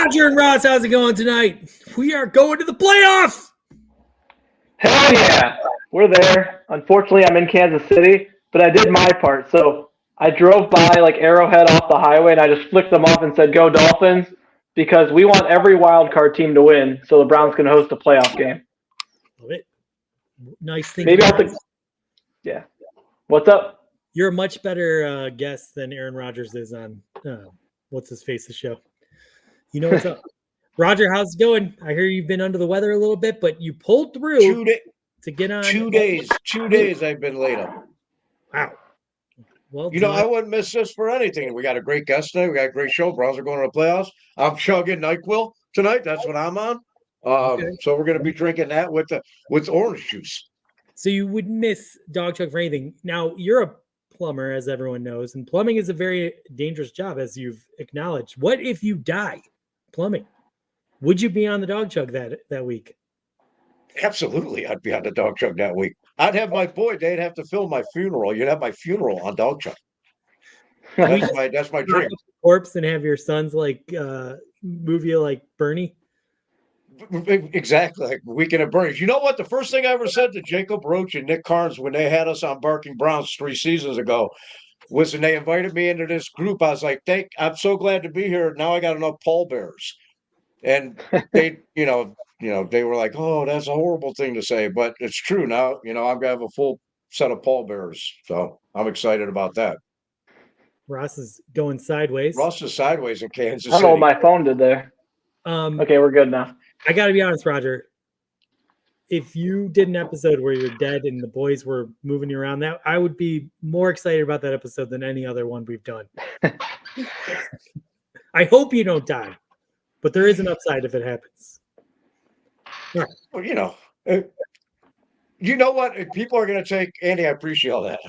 Roger and Ross, how's it going tonight? We are going to the playoffs. Hell yeah, we're there. Unfortunately, I'm in Kansas City, but I did my part. So I drove by like Arrowhead off the highway, and I just flicked them off and said, "Go Dolphins," because we want every wild card team to win. So the Browns can host a playoff game. Love it. Nice thing. Maybe I'll think. Yeah. What's up? You're a much better guest than Aaron Rodgers is on what's his face the show. You know what's up. Roger, how's it going? I hear you've been under the weather a little bit, but you pulled through to get on. 2 days. 2 days I've been laid up. Wow. Well, I wouldn't miss this for anything. We got a great guest tonight. We got a great show. Browns are going to the playoffs. I'm chugging NyQuil tonight. That's what I'm on. Okay. So we're going to be drinking that with orange juice. So you would miss Dog Chug for anything. Now, you're a plumber, as everyone knows, and plumbing is a very dangerous job, as you've acknowledged. What if you die plumbing? Would you be on the Dog Chug that week? Absolutely, I'd be on the Dog Chug that week. I'd have my boy. They'd have to film my funeral. You'd have my funeral on Dog Chug. That's my dream. Corpse and have your sons like move you like Bernie. Exactly, like Weekend at Bernie's. You know what? The first thing I ever said to Jacob Roach and Nick Carnes when they had us on Barking Browns 3 seasons ago was when they invited me into this group. I was like, I'm so glad to be here. Now I got enough pallbearers. And they, they were like, oh, that's a horrible thing to say, but it's true now. I'm going to have a full set of pallbearers. So I'm excited about that. Ross is going sideways. Ross is sideways in Kansas City. I don't know what my phone did there. Okay, we're good now. I got to be honest, Roger. If you did an episode where you're dead and the boys were moving you around, that I would be more excited about that episode than any other one we've done. I hope you don't die, but there is an upside if it happens. Yeah. Well, you know what? People are going to take Andy. I appreciate all that.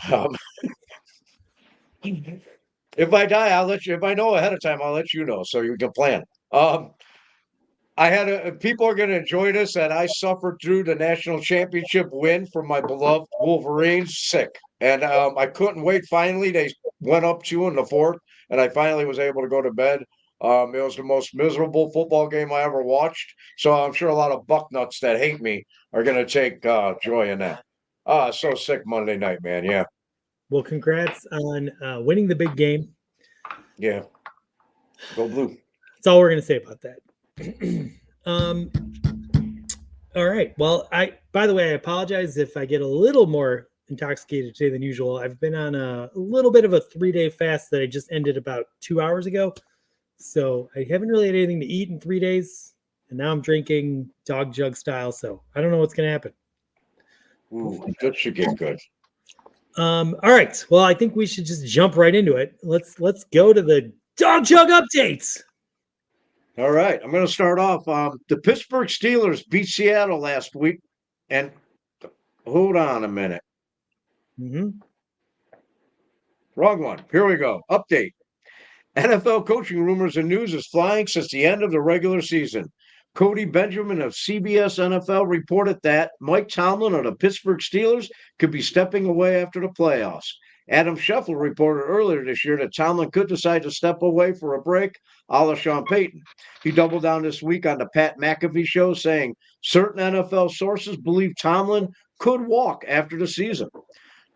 If I die, I'll let you. If I know ahead of time, I'll let you know so you can plan. People are going to enjoy this, and I suffered through the national championship win for my beloved Wolverines. Sick, and I couldn't wait. Finally, they went up 2 in the 4th, and I finally was able to go to bed. It was the most miserable football game I ever watched. So I'm sure a lot of bucknuts that hate me are going to take joy in that. So sick Monday night, man. Yeah. Well, congrats on winning the big game. Yeah. Go Blue. That's all we're going to say about that. All right. Well, by the way, I apologize if I get a little more intoxicated today than usual. I've been on a little bit of a 3-day fast that I just ended about 2 hours ago. So I haven't really had anything to eat in 3 days, and now I'm drinking Dog Chug style. So I don't know what's going to happen. Ooh, that should get good. All right. Well, I think we should just jump right into it. Let's go to the Dog Chug updates. All right. I'm going to start off. The Pittsburgh Steelers beat Seattle last week, and hold on a minute. Wrong one. Here we go. Update. NFL coaching rumors and news is flying since the end of the regular season. Cody Benjamin of CBS NFL reported that Mike Tomlin of the Pittsburgh Steelers could be stepping away after the playoffs. Adam Scheffler reported earlier this year that Tomlin could decide to step away for a break, a la Sean Payton. He doubled down this week on the Pat McAfee show, saying certain NFL sources believe Tomlin could walk after the season.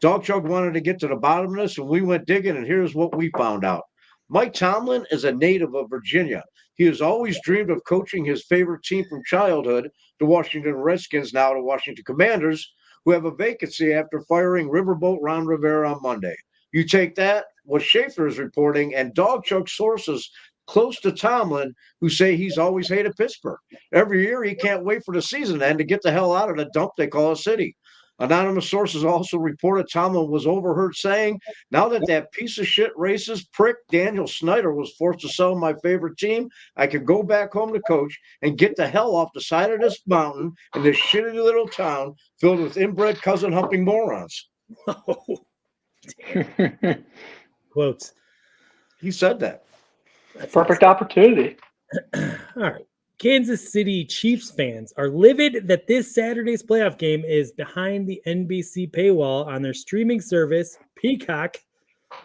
Dog Chug wanted to get to the bottom of this, and we went digging, and here's what we found out. Mike Tomlin is a native of Virginia. He has always dreamed of coaching his favorite team from childhood, the Washington Redskins, now the Washington Commanders, who have a vacancy after firing Riverboat Ron Rivera on Monday. You take that, what Schaefer is reporting, and Dog Chug sources close to Tomlin who say he's always hated Pittsburgh. Every year he can't wait for the season to end to get the hell out of the dump they call a city. Anonymous sources also reported Tomlin was overheard saying, now that piece of shit racist prick Daniel Snyder was forced to sell my favorite team, I could go back home to coach and get the hell off the side of this mountain in this shitty little town filled with inbred cousin humping morons. Oh, damn. Quotes. He said that. That's perfect opportunity. All right. Kansas City Chiefs fans are livid that this Saturday's playoff game is behind the NBC paywall on their streaming service, Peacock. Oh,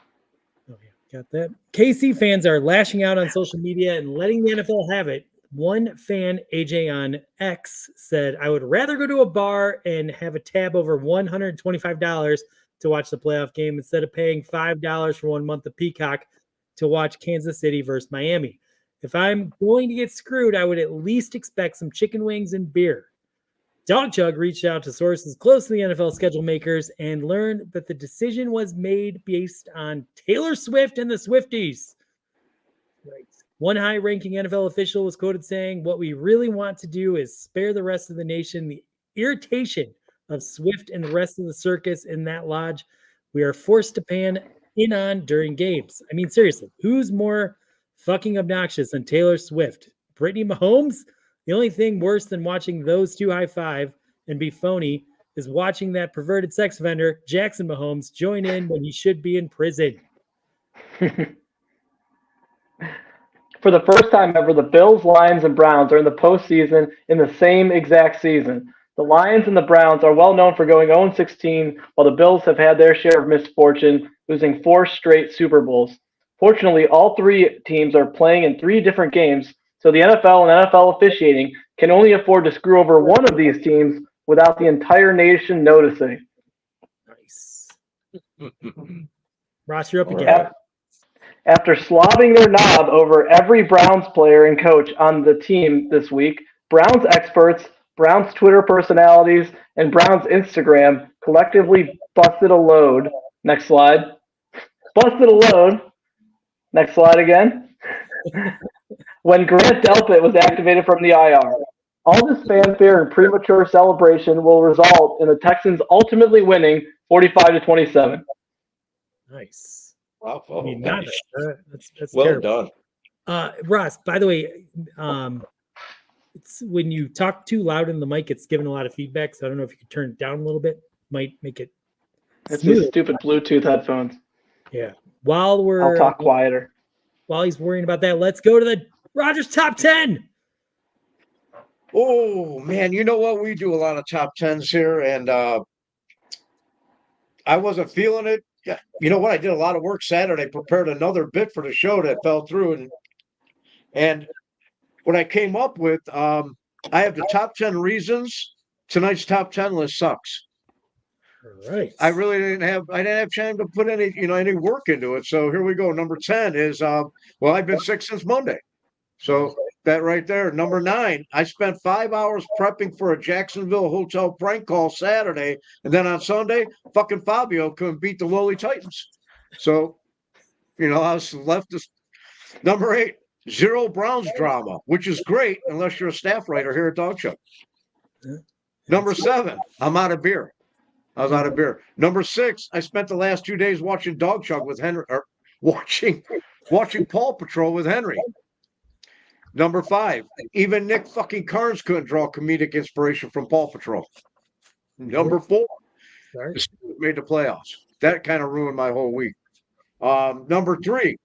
yeah, got that. KC fans are lashing out on social media and letting the NFL have it one fan, AJ on X, said, I would rather go to a bar and have a tab over $125 to watch the playoff game instead of paying $5 for 1 month of Peacock to watch Kansas City versus Miami. If I'm going to get screwed, I would at least expect some chicken wings and beer. Dog Chug reached out to sources close to the NFL schedule makers and learned that the decision was made based on Taylor Swift and the Swifties. Right. One high-ranking NFL official was quoted saying, what we really want to do is spare the rest of the nation the irritation of Swift and the rest of the circus in that lodge we are forced to pan in on during games. I mean, seriously, who's more fucking obnoxious than Taylor Swift? Brittany Mahomes? The only thing worse than watching those two high five and be phony is watching that perverted sex offender, Jackson Mahomes, join in when he should be in prison. For the first time ever, the Bills, Lions, and Browns are in the postseason in the same exact season. The Lions and the Browns are well known for going 0-16, while the Bills have had their share of misfortune, losing 4 straight Super Bowls. Fortunately, all 3 teams are playing in 3 different games, so the NFL and NFL officiating can only afford to screw over one of these teams without the entire nation noticing. Nice. Ross, you're up again. After slobbing their knob over every Browns player and coach on the team this week, Browns experts, Browns Twitter personalities, and Browns Instagram collectively busted a load. Next slide. Busted a load. Next slide again. When Grant Delpit was activated from the IR. All this fanfare and premature celebration will result in the Texans ultimately winning 45-27. Nice. Wow, I mean, nice. that's Well terrible. done. Ross, by the way, it's when you talk too loud in the mic, it's giving a lot of feedback. So I don't know if you could turn it down a little bit. Might make it It's smooth. these stupid Bluetooth headphones. Yeah. While I'll talk quieter. While he's worrying about that, let's go to the Rogers top 10. Oh man, you know what? We do a lot of top 10s here, and I wasn't feeling it. Yeah, you know what? I did a lot of work Saturday, prepared another bit for the show that fell through, and what I came up with, I have the top 10 reasons tonight's top 10 list sucks. All right. I didn't have time to put any work into it. So here we go. Number 10 is well, I've been sick since Monday. So that right there. Number 9, I spent 5 hours prepping for a Jacksonville hotel prank call Saturday, and then on Sunday, fucking Fabio couldn't beat the lowly Titans. So, I was left to number 8, zero Browns drama, which is great unless you're a staff writer here at Dog Chug. Number 7, I'm out of beer. I was out of beer. Number 6, I spent the last 2 days watching Dog Chug with Henry, or watching Paw Patrol with Henry. Number 5, even Nick fucking Carnes couldn't draw comedic inspiration from Paw Patrol. Number 4, the Steelers made the playoffs. That kind of ruined my whole week. Number 3,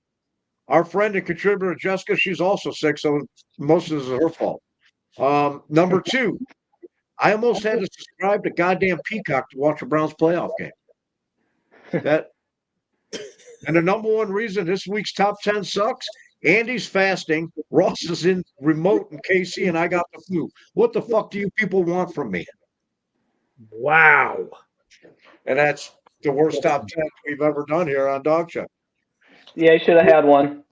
our friend and contributor Jessica, she's also sick, so most of this is her fault. Number 2, I almost had to subscribe to goddamn Peacock to watch a Browns playoff game. And the number 1 reason this week's top 10 sucks, Andy's fasting, Ross is in remote in KC, and I got the flu. What the fuck do you people want from me? Wow. And that's the worst top 10 we've ever done here on Dog Chug. Yeah, you should have had one.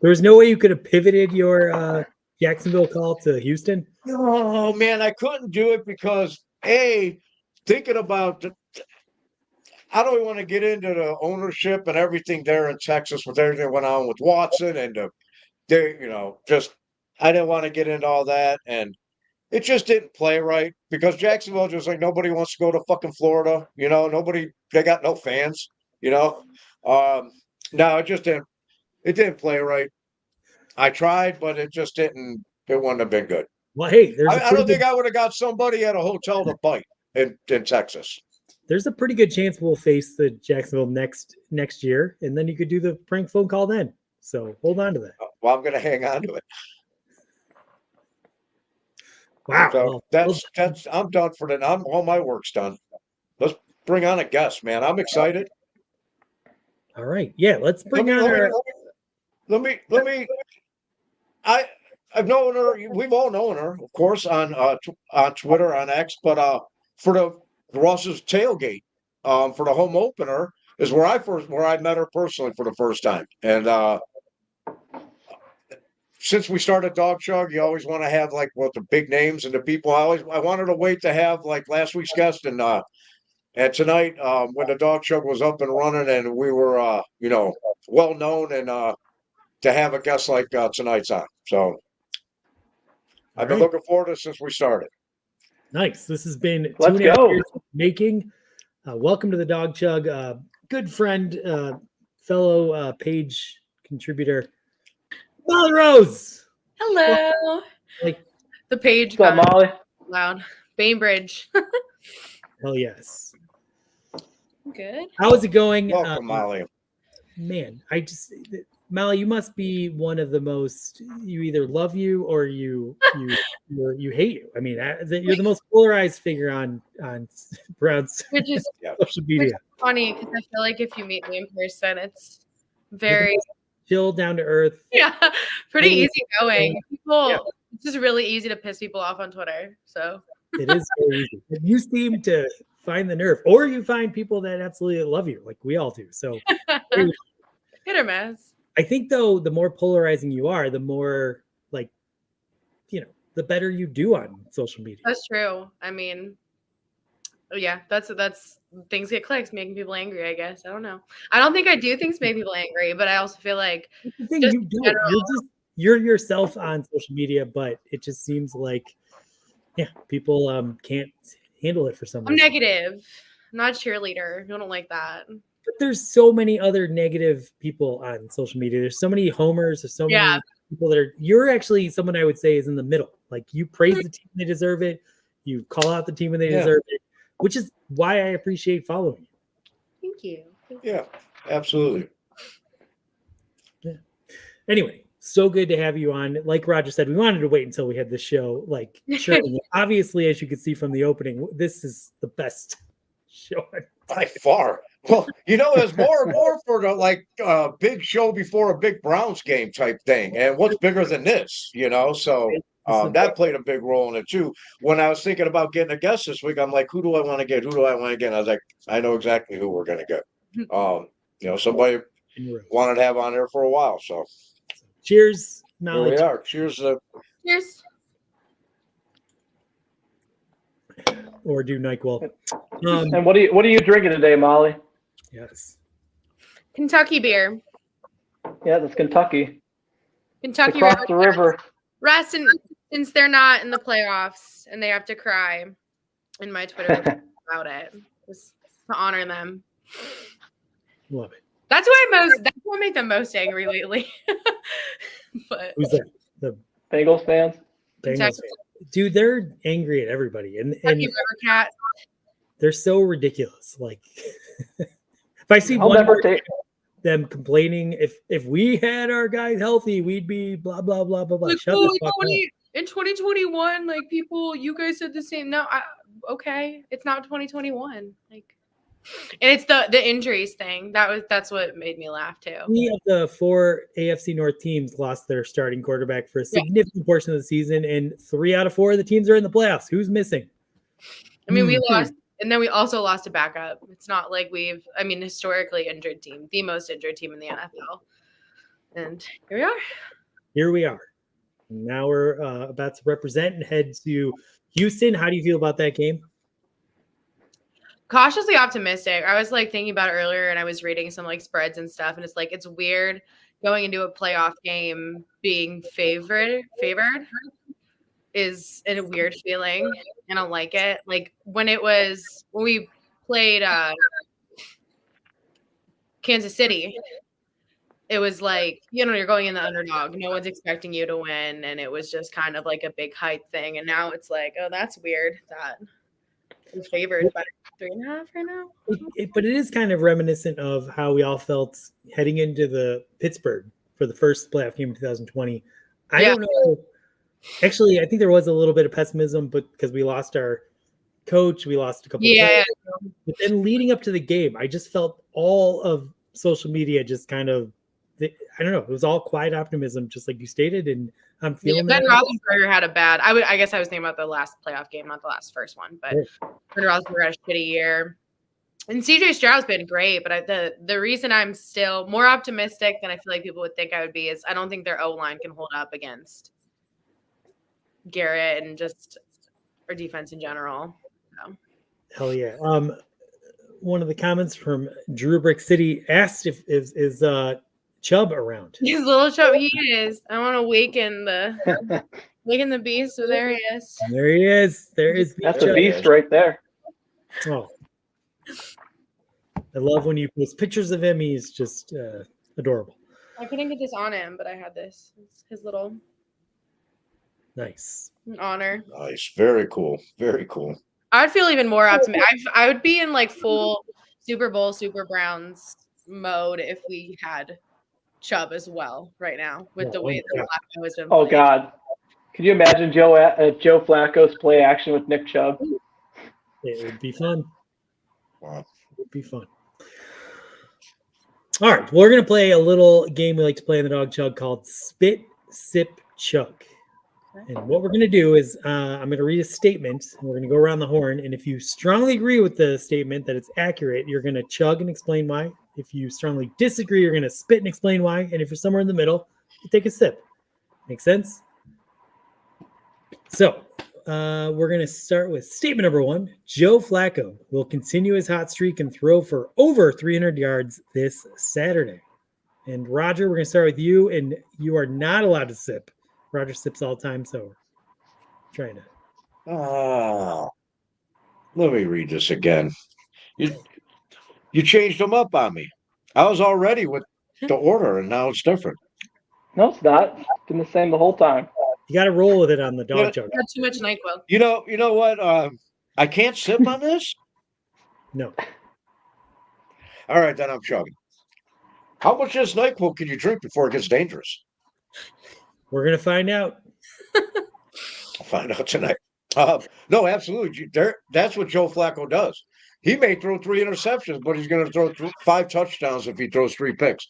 There was no way you could have pivoted your Jacksonville call to Houston? Oh, man, I couldn't do it because, thinking about I don't even want to get into the ownership and everything there in Texas with everything that went on with Watson and I didn't want to get into all that, and it just didn't play right because Jacksonville just like nobody wants to go to fucking Florida, they got no fans, no, it just didn't. It didn't play right. I tried, but it just didn't. It wouldn't have been good. Well, hey, I don't think I would have got somebody at a hotel to bite in Texas. There's a pretty good chance we'll face the Jacksonville next year, and then you could do the prank phone call then. So hold on to that. Well, I'm going to hang on to it. Wow. So that's I'm done for the. All my work's done. Let's bring on a guest, man. I'm excited. All right. Yeah, let's bring on our. Let me. I've known her. We've all known her, of course, on Twitter, on X. But for the Ross's tailgate, for the home opener, is where I met her personally for the first time. And since we started Dog Chug, you always want to have like the big names and the people. I wanted to wait to have like last week's guest and tonight when the Dog Chug was up and running and we were well known and to have a guest like tonight's on. So I've been looking forward to it since we started. Nice. This has been Let's 2.5 go. years making. Welcome to the Dog Chug. Good friend, fellow page contributor, Molly Rose. Hello. Like, The page What's up, got Molly? loud. Bainbridge. hell yes. Good. How's it going? Welcome, Molly. Man, Molly, you must be one of the most. You either love you or you hate you. I mean, you're the most polarized figure on Brown's Which is social media. funny because I feel like if you meet me in person, it's very Chill, down to earth. pretty Really- easy going. People, Yeah. it's just really easy to piss people off on Twitter. So It is very easy. You seem to find the nerve, or you find people that absolutely love you, like we all do. So hit or miss. I think though, the more polarizing you are, the more the better you do on social media. That's true. I mean, yeah, that's things get clicks, making people angry. I guess I don't know. I don't think I do things make people angry, but I also feel like The thing just you don't, you're yourself on social media, but it just seems like people can't handle it for some I'm reason. negative. I'm not a cheerleader. I don't like that. But there's so many other negative people on social media. There's so many homers. There's so many people that are. You're actually someone I would say is in the middle. Like you praise the team, they deserve it. You call out the team when they deserve it, which is why I appreciate following you. Thank you. Yeah, absolutely. Yeah. Anyway, so good to have you on. Like Roger said, we wanted to wait until we had the show. Like, sure, obviously, as you could see from the opening, this is the best show by far. Well, there's more and more for the big show before a big Browns game type thing. And what's bigger than this? So that played a big role in it too. When I was thinking about getting a guest this week, I'm like, who do I want to get? Who do I want to get? And I was like, I know exactly who we're going to get. Somebody wanted to have on there for a while. So cheers, here knowledge. we are. Cheers. Cheers. Or do NyQuil. And what are you drinking today, Molly? Yes. Kentucky beer. Yeah, that's Kentucky. Kentucky Across the river. Rest since they're not in the playoffs and they have to cry in my Twitter about it. Just to honor them. Love it. That's what made them most angry lately. But Who's that? The Bengals fans? Bengals. Dude, they're angry at everybody. And Kentucky River Cat. They're so ridiculous. Like if I see one more them complaining, if we had our guys healthy, we'd be blah blah blah blah blah. Like, Shut the fuck up. In 2021, like you guys said the same. No, okay, it's not 2021. Like, and it's the injuries thing. That's what made me laugh too. 3 of the 4 AFC North teams lost their starting quarterback for a significant portion of the season, and 3 out of 4 of the teams are in the playoffs. Who's missing? I mean, we lost. And then we also lost a backup. It's not like historically injured team, the most injured team in the NFL. And here we are. Here we are. Now we're about to represent and head to Houston. How do you feel about that game? Cautiously optimistic. I was thinking about it earlier and I was reading some spreads and stuff. And it's weird going into a playoff game being favored is a weird feeling. I don't like it. When we played Kansas City, it was you're going in the underdog. No one's expecting you to win. And it was just kind of a big hype thing. And now it's oh, that's weird that we're favored by 3.5 right now. But it is kind of reminiscent of how we all felt heading into the Pittsburgh for the first playoff game in 2020. I don't know. Actually, I think there was a little bit of pessimism, but because we lost our coach, we lost a couple of players. But then leading up to the game, I just felt all of social media just kind of I don't know. It was all quiet optimism, just like you stated, and I'm feeling Ben that. Roethlisberger had a bad. I guess I was thinking about the last playoff game, not the first one. But Ben Roethlisberger had a shitty year, and CJ Stroud's been great. But the reason I'm still more optimistic than I feel like people would think I would be is I don't think their O line can hold up against Garrett and just our defense in general. So. Hell yeah. One of the comments from Drew Brick City asked if is Chubb around. He's a little Chubb. He is. I want to awaken the beast. So there he is. There he is. There is. That's a beast right there. Oh, I love when you post pictures of him. He's just adorable. I couldn't get this on him, but I had this. It's his little nice honor. Nice. Very cool. Very cool. I'd feel even more optimistic. I would be in like full Super Bowl, Super Browns mode if we had Chubb as well right now with the way that Flacco has been playing. Oh God, could you imagine Joe Flacco's play action with Nick Chubb? It would be fun. Wow, it would be fun. All right, we're gonna play a little game we like to play in the Dog Chug called Spit, Sip, Chug. And what we're going to do is I'm going to read a statement, and we're going to go around the horn. And if you strongly agree with the statement that it's accurate, you're going to chug and explain why. If you strongly disagree, you're going to spit and explain why. And if you're somewhere in the middle, you take a sip. Make sense? So we're going to start with statement number 1. Joe Flacco will continue his hot streak and throw for over 300 yards this Saturday. And Roger, we're going to start with you, and you are not allowed to sip. Roger sips all the time, so trying to. Let me read this again. You changed them up on me. I was already with the order, and now it's different. No, it's not. It's been the same the whole time. You got to roll with it on the Dog Chug. Not too much NyQuil. You know what? I can't sip on this? No. All right, then I'm chugging. How much of this NyQuil can you drink before it gets dangerous? We're going to find out. I'll find out tonight. No, absolutely. That's what Joe Flacco does. He may throw 3 interceptions, but he's going to throw 5 touchdowns if he throws 3 picks.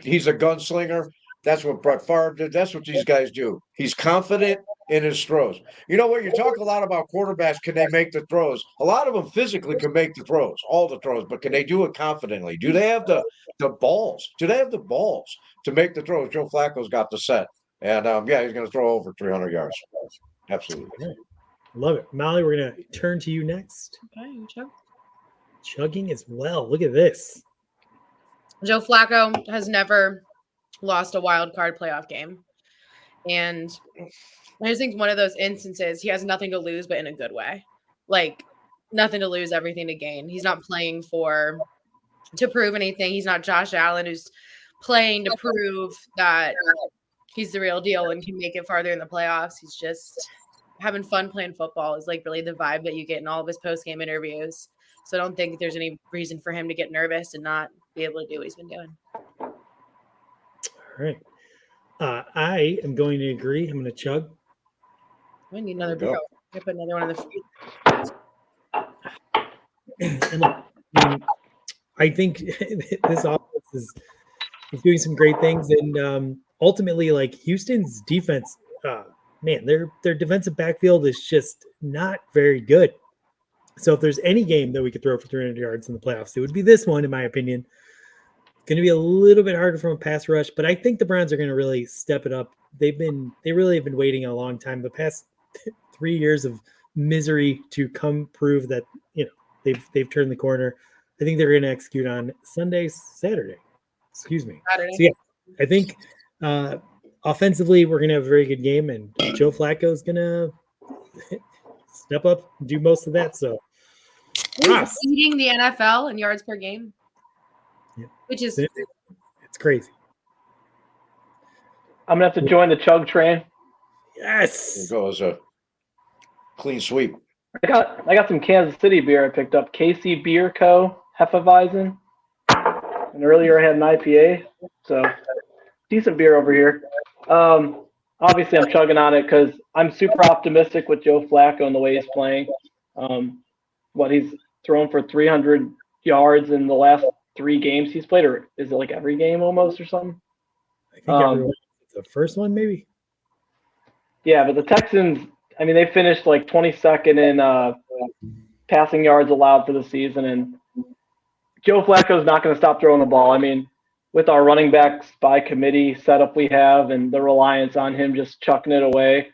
He's a gunslinger. That's what Brett Favre did. That's what these guys do. He's confident in his throws. You know what? You talk a lot about quarterbacks. Can they make the throws? A lot of them physically can make the throws, all the throws, but can they do it confidently? Do they have the balls? Do they have the balls to make the throws? Joe Flacco's got the set. And, he's going to throw over 300 yards. Absolutely. Love it. Molly, we're going to turn to you next. Okay, you chug. Chugging as well. Look at this. Joe Flacco has never lost a wild card playoff game. And I just think one of those instances, he has nothing to lose, but in a good way. Like, nothing to lose, everything to gain. He's not playing to prove anything. He's not Josh Allen, who's playing to prove that he's the real deal and can make it farther in the playoffs. He's just having fun playing football is like really the vibe that you get in all of his post-game interviews. So I don't think there's any reason for him to get nervous and not be able to do what he's been doing. All right. I am going to agree. I'm going to chug. I need another beer. I put another one in the fridge. And look, I think this offense is doing some great things. And ultimately, like Houston's defense, their defensive backfield is just not very good. So if there's any game that we could throw for 300 yards in the playoffs, it would be this one, in my opinion. Going to be a little bit harder from a pass rush, but I think the Browns are going to really step it up. They really have been waiting a long time. The past 3 years of misery to come prove that they've turned the corner. I think they're going to execute on Saturday. Saturday. So yeah, I think offensively we're going to have a very good game, and Joe Flacco is going to step up and do most of that. So he's leading the NFL in yards per game. Yeah. Which is it's crazy. I'm gonna have to join the chug train. Yes. There goes a clean sweep. I got some Kansas City beer I picked up. KC Beer Co. Hefeweizen. And earlier I had an IPA. So decent beer over here. Obviously I'm chugging on it because I'm super optimistic with Joe Flacco and the way he's playing. He's thrown for 300 yards in the last 3 games he's played, or is it like every game almost or something? I think everyone the first one, maybe. Yeah, but the Texans, I mean, they finished like 22nd in passing yards allowed for the season, and Joe Flacco's not going to stop throwing the ball. I mean, with our running backs by committee setup we have and the reliance on him just chucking it away,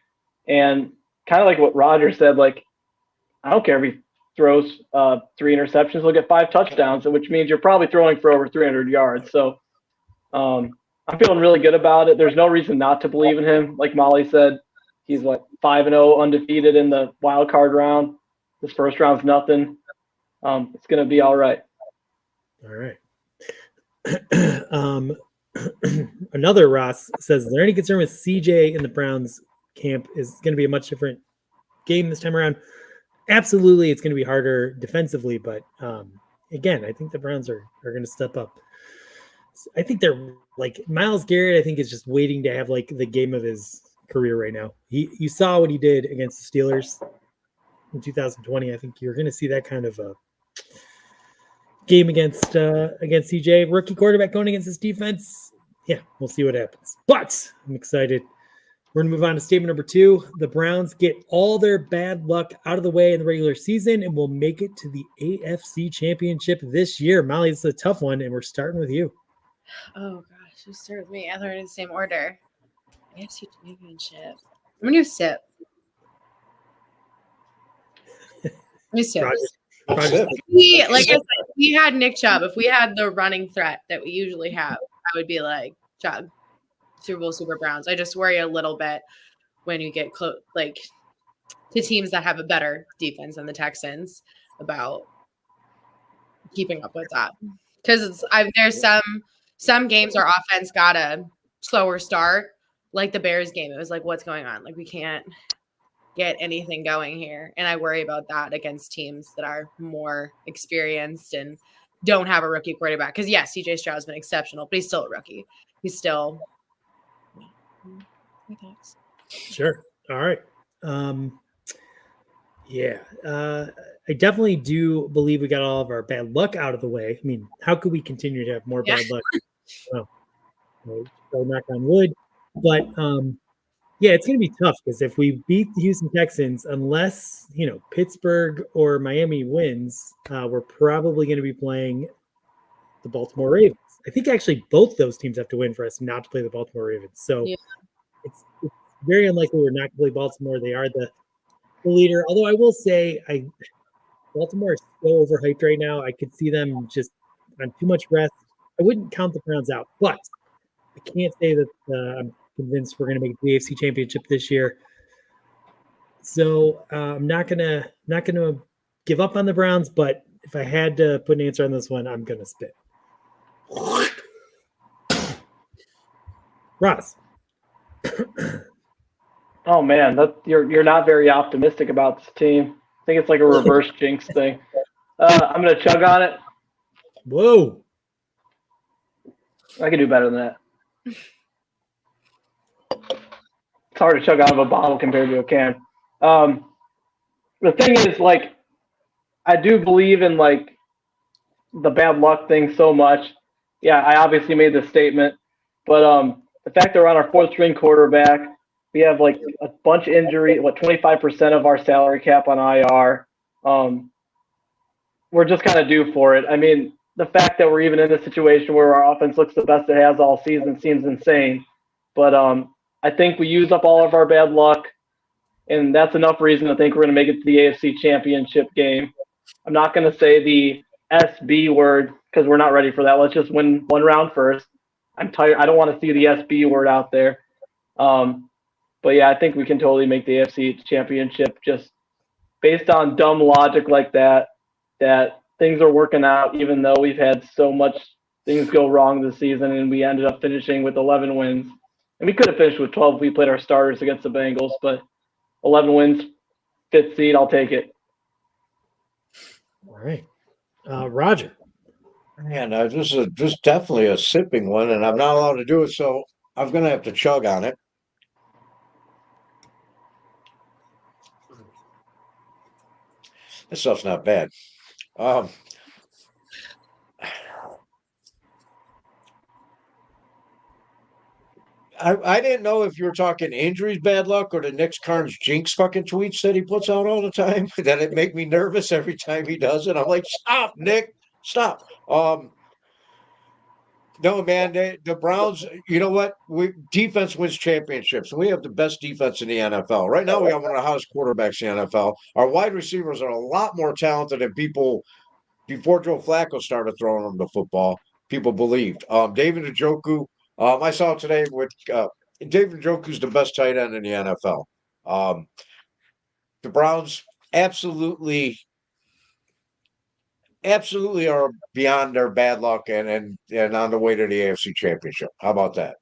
and kind of like what Roger said, like, I don't care if he throws 3 interceptions, he'll get 5 touchdowns, which means you're probably throwing for over 300 yards. So I'm feeling really good about it. There's no reason not to believe in him. Like Molly said, he's like 5-0 undefeated in the wild card round. This first round's nothing. It's going to be all right. All right. Another Ross says, is there any concern with CJ in the Browns camp? Is going to be a much different game this time around? Absolutely, it's going to be harder defensively, but again, I think the Browns are going to step up. I think they're like Myles Garrett. I think is just waiting to have like the game of his career right now. You saw what he did against the Steelers in 2020. I think you're going to see that kind of a game against CJ, rookie quarterback going against this defense. Yeah, we'll see what happens. But I'm excited. We're going to move on to statement number 2. The Browns get all their bad luck out of the way in the regular season and will make it to the AFC Championship this year. Molly, it's a tough one, and we're starting with you. Oh, gosh. You start with me. I thought we were in the same order. AFC Championship. I'm going to do SIP. Me SIP. Roger. Like I said, if we had Nick Chubb, if we had the running threat that we usually have, I would be like, Chug, Super Bowl Super Browns. I just worry a little bit when you get close, like to teams that have a better defense than the Texans about keeping up with that. Because there's some games our offense got a slower start, like the Bears game. It was like, what's going on? Like we can't get anything going here. And I worry about that against teams that are more experienced and don't have a rookie quarterback. Because, yes, CJ Stroud's been exceptional, but he's still a rookie. He's still Sure. All right. I definitely do believe we got all of our bad luck out of the way. I mean, how could we continue to have more bad luck? Well, so knock on wood. But it's going to be tough because if we beat the Houston Texans, unless Pittsburgh or Miami wins, we're probably going to be playing the Baltimore Ravens. I think actually both those teams have to win for us not to play the Baltimore Ravens. So it's very unlikely we're not going to play Baltimore. They are the leader. Although I will say, Baltimore is so overhyped right now. I could see them just on too much rest. I wouldn't count the Browns out, but I can't say that I'm convinced we're going to make the AFC Championship this year. So I'm not gonna give up on the Browns, but if I had to put an answer on this one, I'm gonna spit. Ross. Oh man, you're not very optimistic about this team. I think it's like a reverse jinx thing. I'm gonna chug on it. Whoa. I can do better than that. It's hard to chug out of a bottle compared to a can. The thing is, like, I do believe in like the bad luck thing so much. Yeah, I obviously made this statement, but the fact that we're on our 4th string quarterback, we have like a bunch of injury. 25% of our salary cap on IR. We're just kind of due for it. I mean, the fact that we're even in a situation where our offense looks the best it has all season seems insane. But I think we used up all of our bad luck, and that's enough reason to think we're going to make it to the AFC Championship game. I'm not going to say the SB word because we're not ready for that. Let's just win one round first. I'm tired. I don't want to see the SB word out there. But yeah, I think we can totally make the AFC Championship just based on dumb logic like that things are working out even though we've had so much things go wrong this season and we ended up finishing with 11 wins. And we could have finished with 12 if we played our starters against the Bengals, but 11 wins, 5th seed, I'll take it. All right. Roger. Man, this is definitely a sipping one, and I'm not allowed to do it, so I'm going to have to chug on it. This stuff's not bad. I didn't know if you were talking injuries, bad luck, or the Nick Carnes jinx fucking tweets that he puts out all the time. That it make me nervous every time he does it. I'm like, stop, Nick, stop. No, man, the Browns. You know what? Defense wins championships. We have the best defense in the NFL right now. We have one of the hottest quarterbacks in the NFL. Our wide receivers are a lot more talented than people before Joe Flacco started throwing them the football. People believed. David Njoku. I saw today with David Njoku's the best tight end in the NFL. The Browns absolutely are beyond their bad luck and on the way to the AFC Championship. How about that?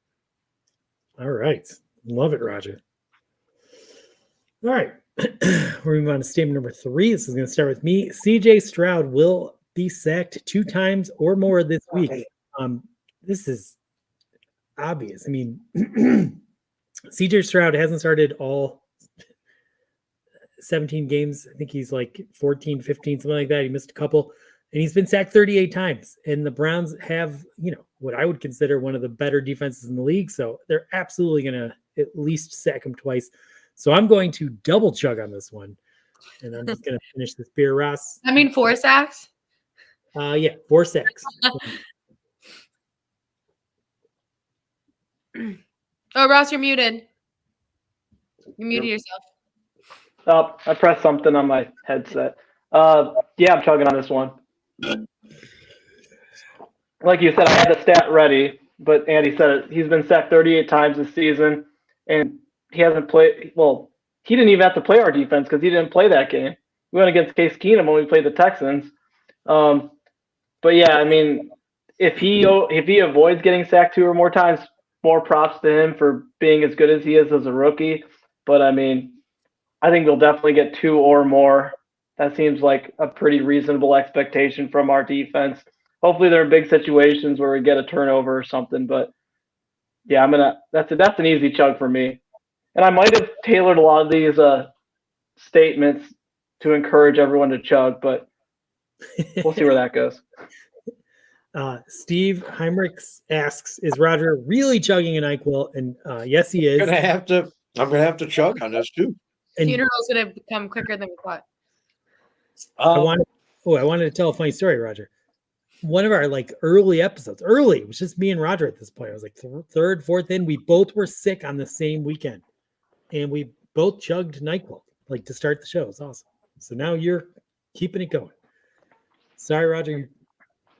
All right. Love it, Roger. All right. We're moving on to statement number 3. This is going to start with me. CJ Stroud will be sacked 2 times or more this week. This is obvious. I mean, CJ Stroud hasn't started all 17 games. I think he's like 14, 15, something like that. He missed a couple. And he's been sacked 38 times. And the Browns have, what I would consider one of the better defenses in the league. So they're absolutely going to at least sack him twice. So I'm going to double chug on this one. And I'm just going to finish this beer, Ross. I mean, 4 sacks? Yeah, 4 sacks. Oh, Ross, you're muted. You muted yourself. Oh, I pressed something on my headset. Yeah, I'm chugging on this one. Like you said, I had the stat ready, but Andy said it. He's been sacked 38 times this season, and he hasn't played. Well, he didn't even have to play our defense because he didn't play that game. We went against Case Keenum when we played the Texans. But yeah, I mean, if he avoids getting sacked 2 or more times, more props to him for being as good as he is as a rookie. But I mean, I think we'll definitely get 2 or more. That seems like a pretty reasonable expectation from our defense. Hopefully, there are big situations where we get a turnover or something. But yeah, that's an easy chug for me. And I might have tailored a lot of these statements to encourage everyone to chug, but we'll see where that goes. Steve Heinrichs asks, "Is Roger really chugging an NyQuil?" And yes, he is. I'm gonna have to chug on this too. And Funeral's gonna become quicker than we thought. I wanted to tell a funny story, Roger. One of our early episodes, it was just me and Roger at this point. I was like 3rd, 4th in. We both were sick on the same weekend, and we both chugged NyQuil to start the show. It's awesome. So now you're keeping it going. Sorry, Roger.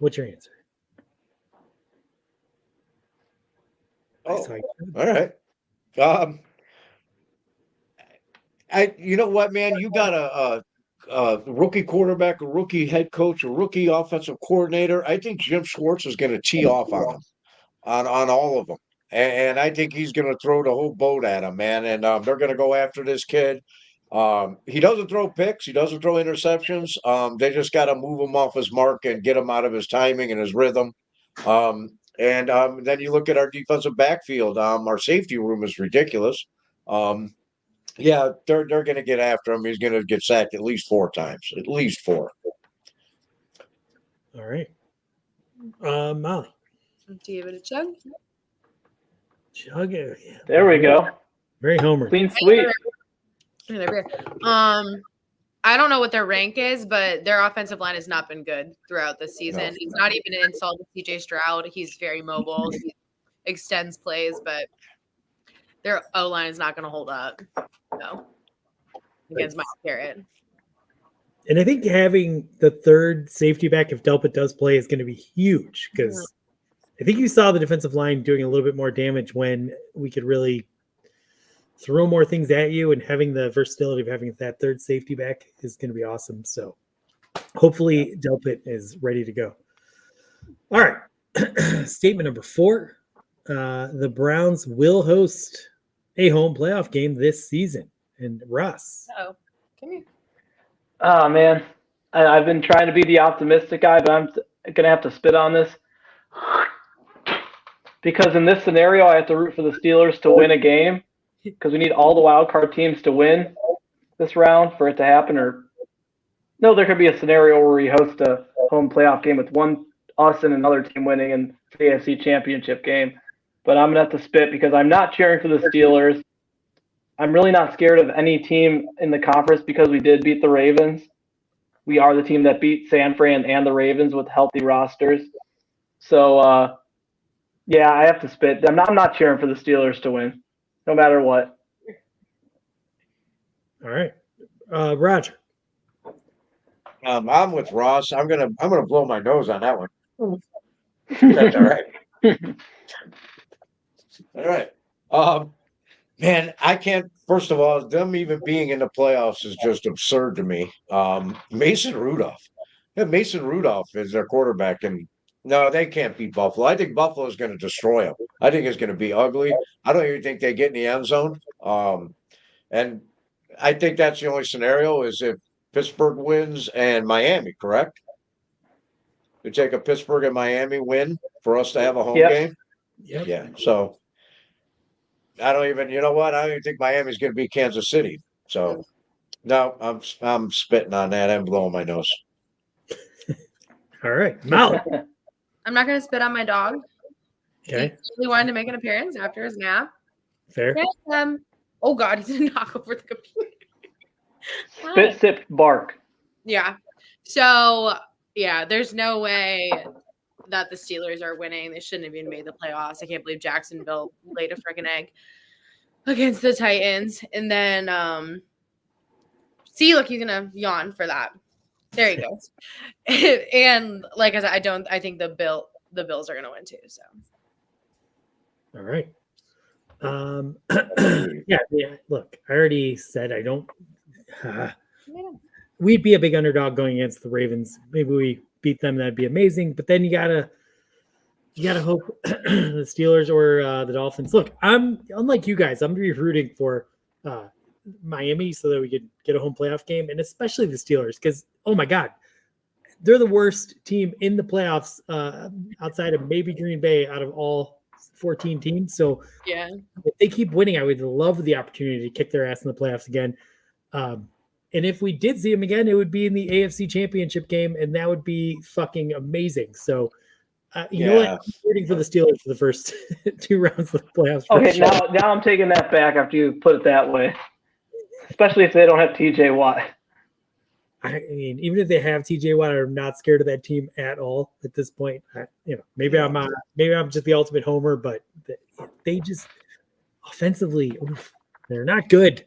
What's your answer? Oh, all right. You know what, man? You got a rookie quarterback, a rookie head coach, a rookie offensive coordinator. I think Jim Schwartz is going to tee off on them, on all of them, and I think he's going to throw the whole boat at him, man. And they're going to go after this kid. He doesn't throw picks. He doesn't throw interceptions. They just got to move him off his mark and get him out of his timing and his rhythm. And then you look at our defensive backfield. Our safety room is ridiculous. Yeah, they're going to get after him. He's going to get sacked at least 4 times. At least 4. All right. Molly. Do you give it a chug? Chug. Yeah. There we go. Very homer. Clean sweep. I don't know what their rank is, but their offensive line has not been good throughout the season. No. He's not even an insult to CJ Stroud. He's very mobile. He extends plays, but their O-line is not going to hold up. No. Against Mike Garrett. And I think having the 3rd safety back, if Delpit does play, is going to be huge because I think you saw the defensive line doing a little bit more damage when we could really throw more things at you, and having the versatility of having that 3rd safety back is going to be awesome. So hopefully Delpit is ready to go. All right. Statement number 4. The Browns will host a home playoff game this season. And Russ. Oh, come here. Oh, man. I've been trying to be the optimistic guy, but I'm going to have to spit on this. Because in this scenario, I have to root for the Steelers to win a game because we need all the wild card teams to win this round for it to happen. Or no, there could be a scenario where we host a home playoff game with us and another team winning in the AFC Championship game. but I'm going to have to spit because I'm not cheering for the Steelers. I'm really not scared of any team in the conference because we did beat the Ravens. We are the team that beat San Fran and the Ravens with healthy rosters. So, yeah, I have to spit. I'm not cheering for the Steelers to win, no matter what. All right. Roger. I'm with Ross. I'm gonna blow my nose on that one. That's all right. All right. Man, I can't. First of all, them even being in the playoffs is just absurd to me. Mason Rudolph. Yeah, Mason Rudolph is their quarterback, and no, they can't beat Buffalo. I think Buffalo is going to destroy them. I think it's going to be ugly. I don't even think they get in the end zone. And I think that's the only scenario is if Pittsburgh wins and Miami, correct? You take a Pittsburgh and Miami win for us to have a home Yep. game. Yep. Yeah. So I don't even. You know what? I don't even think Miami's going to beat Kansas City. So no, I'm spitting on that. I'm blowing my nose. All right. Molly. I'm not gonna spit on my dog. Okay. He wanted to make an appearance after his nap. Fair. Oh God, he didn't knock over the computer. Spit, sip, bark. Yeah. So yeah, there's no way that the Steelers are winning. They shouldn't have even made the playoffs. I can't believe Jacksonville laid a freaking egg against the Titans. And then see, look, he's gonna yawn for that. There he goes. And like I said, I think the Bills are gonna win too. So All right. Yeah. Look, I already said I don't. We'd be a big underdog going against the Ravens. Maybe we beat them. That'd be amazing. But then you gotta hope the Steelers or the Dolphins. Look, I'm unlike you guys. I'm gonna be rooting for Miami so that we could get a home playoff game, and especially the Steelers because oh my God, they're the worst team in the playoffs outside of maybe Green Bay out of all 14 teams. So yeah, if they keep winning, I would love the opportunity to kick their ass in the playoffs again. And if we did see them again, it would be in the AFC Championship game, and that would be fucking amazing. So, you know what? I'm rooting for the Steelers for the first 2 rounds of the playoffs. Okay, now I'm taking that back after you put it that way. Especially if they don't have TJ Watt. I mean, even if they have TJ Watt, I'm not scared of that team at all at this point. Maybe I'm just the ultimate homer, but they just offensively, they're not good.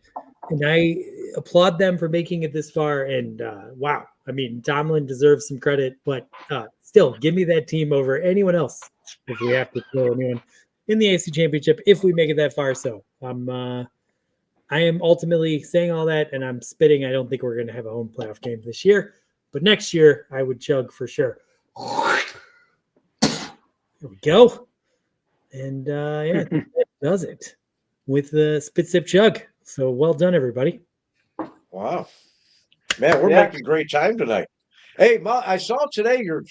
And I applaud them for making it this far. And wow, I mean, Tomlin deserves some credit, but still, give me that team over anyone else if we have to throw anyone in the AFC Championship if we make it that far. So I am ultimately saying all that, and I'm spitting. I don't think we're going to have a home playoff game this year, but next year I would chug for sure. There we go. And yeah, that does it with the spit, sip, chug. So well done, everybody. Wow, man, we're making great time tonight. Hey, Ma, I saw today your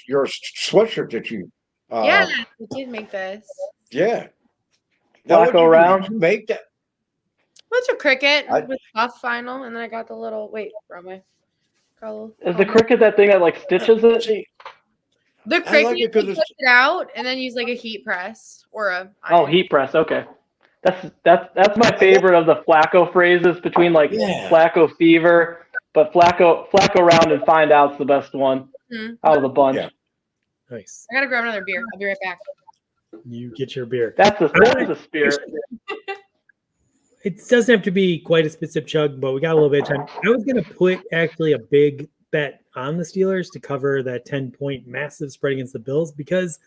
sweatshirt that you. yeah, we did make this. Yeah. Flacco round. Did you make that? What's a cricket with puff final, and then I got the little wrong way. Is the cricket that thing that like stitches it? See, the I cricket like it 'cause you it's- push it out and then use like a heat press or a Oh, heat press. Okay, that's my favorite of the Flacco phrases between like Flacco fever, but Flacco round and find out's the best one out of the bunch. Yeah. Nice. I gotta grab another beer. I'll be right back. You get your beer. That is the spirit. It doesn't have to be quite a spit, sip, chug, but we got a little bit of time. I was going to put actually a big bet on the Steelers to cover that 10-point massive spread against the Bills because,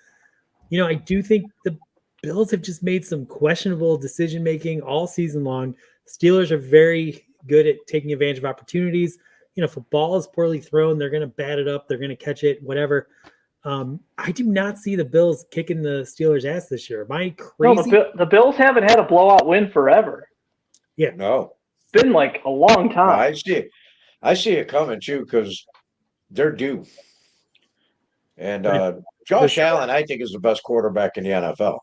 I do think the Bills have just made some questionable decision-making all season long. Steelers are very good at taking advantage of opportunities. If a ball is poorly thrown, they're going to bat it up. They're going to catch it, whatever. I do not see the Bills kicking the Steelers' ass this year. Am I crazy? No, the Bills haven't had a blowout win forever. Yeah. No. It's been like a long time. I see it coming too because they're due. And Josh Allen, I think, is the best quarterback in the NFL.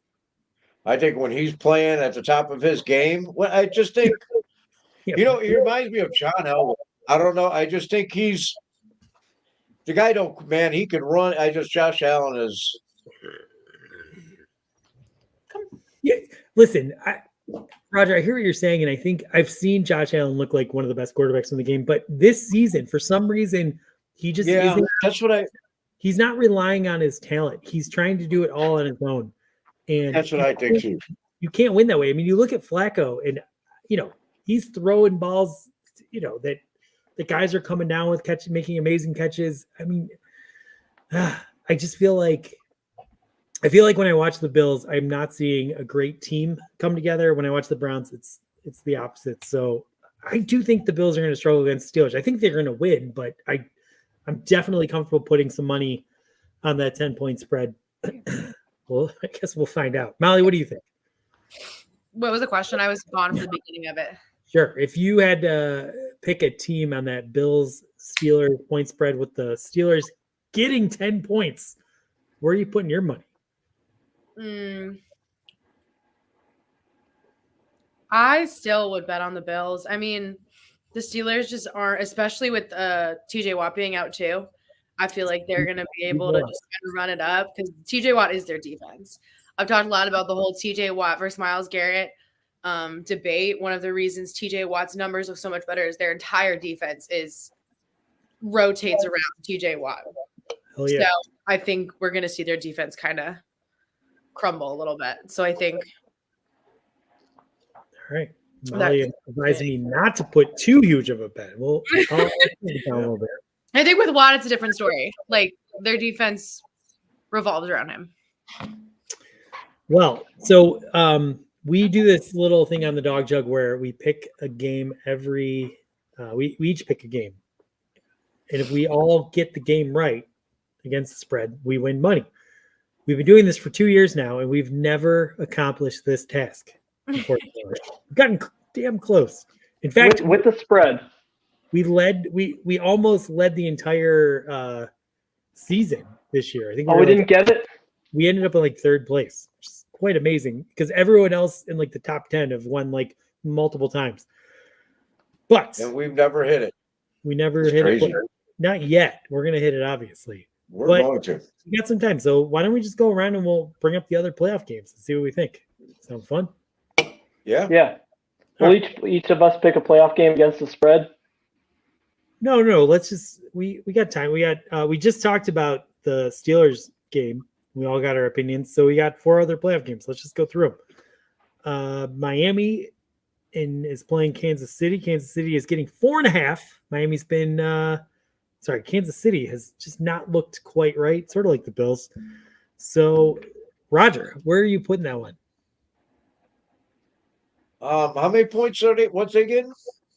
I think when he's playing at the top of his game, I just think, he reminds me of John Elway. I don't know. I just think he's the guy. He can run. Josh Allen is. Yeah, listen, Roger, I hear what you're saying, and I think I've seen Josh Allen look like one of the best quarterbacks in the game. But this season, for some reason, he just Yeah, isn't. that's what I He's not relying on his talent. He's trying to do it all on his own, and that's what I think too. you can't win that way. I mean, you look at Flacco, and he's throwing balls, that the guys are coming down with making amazing catches. I mean, I just feel like when I watch the Bills, I'm not seeing a great team come together. When I watch the Browns, it's the opposite. So I do think the Bills are going to struggle against the Steelers. I think they're going to win, but I'm definitely comfortable putting some money on that 10-point spread. Well, I guess we'll find out. Molly, what do you think? What was the question? I was gone for the beginning of it. Sure. If you had to pick a team on that Bills Steelers point spread with the Steelers getting 10 points, where are you putting your money? I still would bet on the Bills. I mean, the Steelers just aren't, especially with TJ Watt being out too. I feel like they're going to be able to just kind of run it up because TJ Watt is their defense. I've talked a lot about the whole TJ Watt versus Myles Garrett debate. One of the reasons TJ Watt's numbers look so much better is their entire defense rotates around TJ Watt. Hell yeah. So I think we're going to see their defense kind of crumble a little bit. So I think. All right. Molly advising me not to put too huge of a bet. Well, I'll down a little bit. I think with Watt, it's a different story. Like their defense revolves around him. Well, so we do this little thing on the Dog Jug where we pick a game we each pick a game. And if we all get the game right against the spread, we win money. We've been doing this for 2 years now, and we've never accomplished this task. We've gotten damn close. In fact, with the spread, we almost led the entire season this year. I think we didn't get it. We ended up in like third place, which is quite amazing because everyone else in like the top 10 have won like multiple times. But we've never hit it. We never hit it. Not yet. We're gonna hit it, obviously. We're going to. We got some time, so why don't we just go around and we'll bring up the other playoff games and see what we think. Sound fun? Yeah. Yeah. Will each of us pick a playoff game against the spread? No. Let's just we got time. We just talked about the Steelers game. We all got our opinions, so we got 4 other playoff games. Let's just go through them. Miami is playing Kansas City. Kansas City is getting 4.5. Miami's been Kansas City has just not looked quite right, sort of like the Bills. So, Roger, where are you putting that one? How many points are they? What's they getting?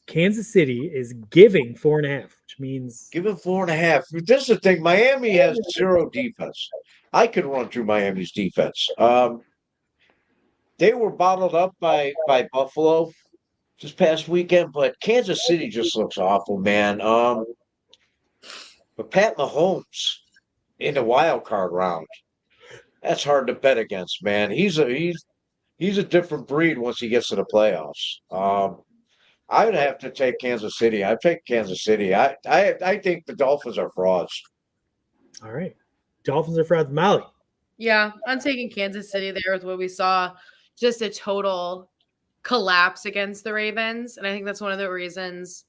Kansas City is giving 4.5, which means giving 4.5. This is the thing. Miami has 0 defense. I could run through Miami's defense. They were bottled up by Buffalo this past weekend, but Kansas City just looks awful, man. But Pat Mahomes in the wild card round, that's hard to bet against, man. He's a different breed once he gets to the playoffs. I would have to take Kansas City. I'd take Kansas City. I think the Dolphins are frauds. All right. Dolphins are frauds. Molly. Yeah, I'm taking Kansas City there with what we saw. Just a total collapse against the Ravens. And I think that's one of the reasons,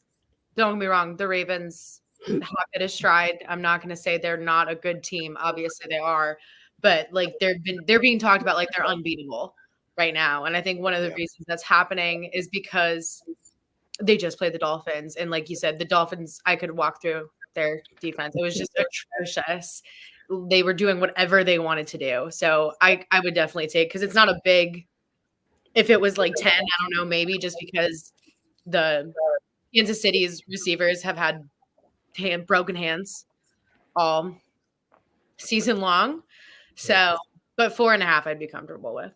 don't get me wrong, the Ravens have hit a stride. I'm not going to say they're not a good team. Obviously they are. But like they're being talked about like they're unbeatable right now. And I think one of the reasons that's happening is because they just played the Dolphins. And like you said, the Dolphins, I could walk through their defense. It was just atrocious. They were doing whatever they wanted to do. So I would definitely take, because it's not a big, if it was like 10, I don't know, maybe just because the Kansas City's receivers have had broken hands all season long. So, but 4.5 I'd be comfortable with.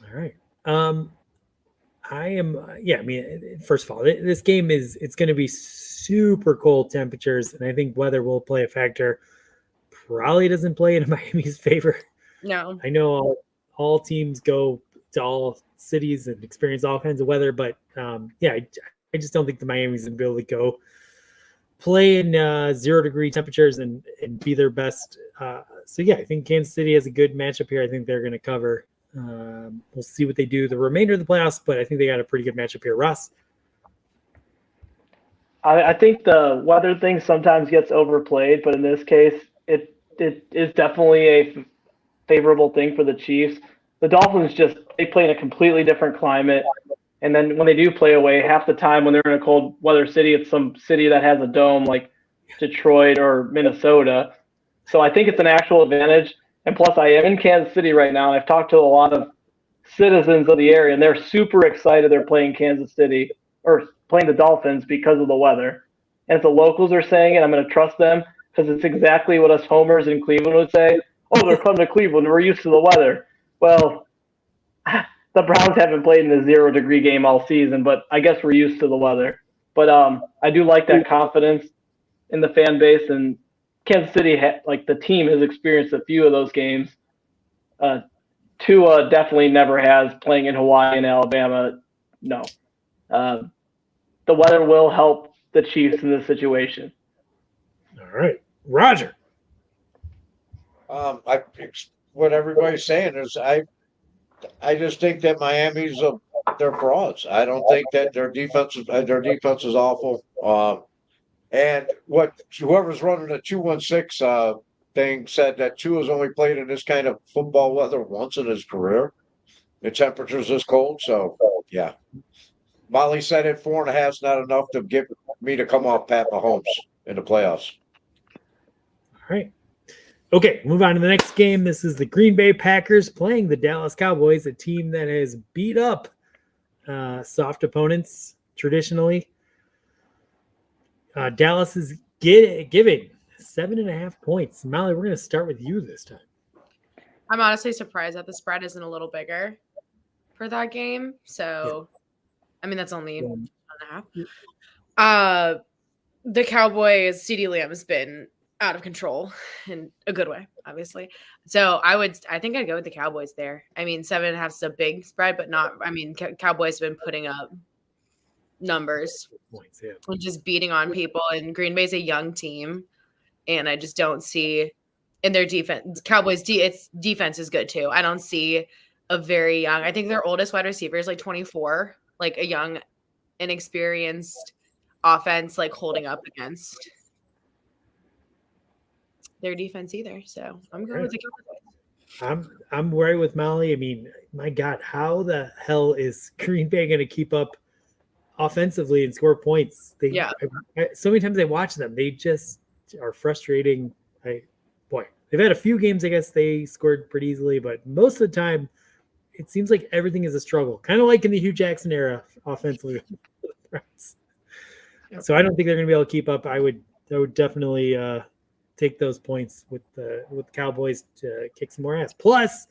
All right. I am, I mean, first of all, this game it's going to be super cold temperatures, and I think weather will play a factor. Probably doesn't play in Miami's favor. No. I know all teams go to all cities and experience all kinds of weather, but I just don't think the Miami's going to be able to go play in 0-degree temperatures and be their best. I think Kansas City has a good matchup here. I think they're going to cover. We'll see what they do the remainder of the playoffs, but I think they got a pretty good matchup here. Ross? I think the weather thing sometimes gets overplayed, but in this case, it is definitely a favorable thing for the Chiefs. The Dolphins they play in a completely different climate, and then when they do play away, half the time when they're in a cold weather city, it's some city that has a dome like Detroit or Minnesota. So I think it's an actual advantage. And plus, I am in Kansas City right now, and I've talked to a lot of citizens of the area, and they're super excited they're playing Kansas City or playing the Dolphins because of the weather. And if the locals are saying it, I'm going to trust them because it's exactly what us homers in Cleveland would say. Oh, they're coming to Cleveland. We're used to the weather. Well, the Browns haven't played in a 0-degree game all season, but I guess we're used to the weather. But I do like that confidence in the fan base, and Kansas City, the team has experienced a few of those games. Tua definitely never has playing in Hawaii and Alabama. No. The weather will help the Chiefs in this situation. All right. Roger? What everybody's saying is I just think that Miami's they're frauds. I don't think that their defense is awful. And whoever's running the 216 thing said that Tua's only played in this kind of football weather once in his career. The temperature's this cold, so yeah. Molly said it 4.5 is not enough to get me to come off Pat Mahomes in the playoffs. All right. Okay, move on to the next game. This is the Green Bay Packers playing the Dallas Cowboys, a team that has beat up soft opponents traditionally. Dallas is giving 7.5 points. Molly, we're going to start with you this time. I'm honestly surprised that the spread isn't a little bigger for that game. So, yeah. I mean, that's only 1.5. Yeah. The Cowboys, CeeDee Lamb has been out of control in a good way, obviously. So I think I'd go with the Cowboys there. I mean, 7.5 is a big spread, but not, I mean, Cowboys have been putting up numbers and just beating on people. And Green Bay's a young team. And I just don't see in their defense, Cowboys, its defense is good too. I don't see a very young, I think their oldest wide receiver is like 24, like a young, inexperienced offense, like holding up against their defense either. So I'm going with the Cowboys. I'm worried with Molly. I mean, my God, how the hell is Green Bay going to keep up offensively and score points? So many times I watch them, they just are frustrating. They've had a few games, I guess they scored pretty easily, but most of the time it seems like everything is a struggle, kind of like in the Hugh Jackson era offensively. So I don't think they're going to be able to keep up. I would definitely take those points with the Cowboys to kick some more ass. Plus,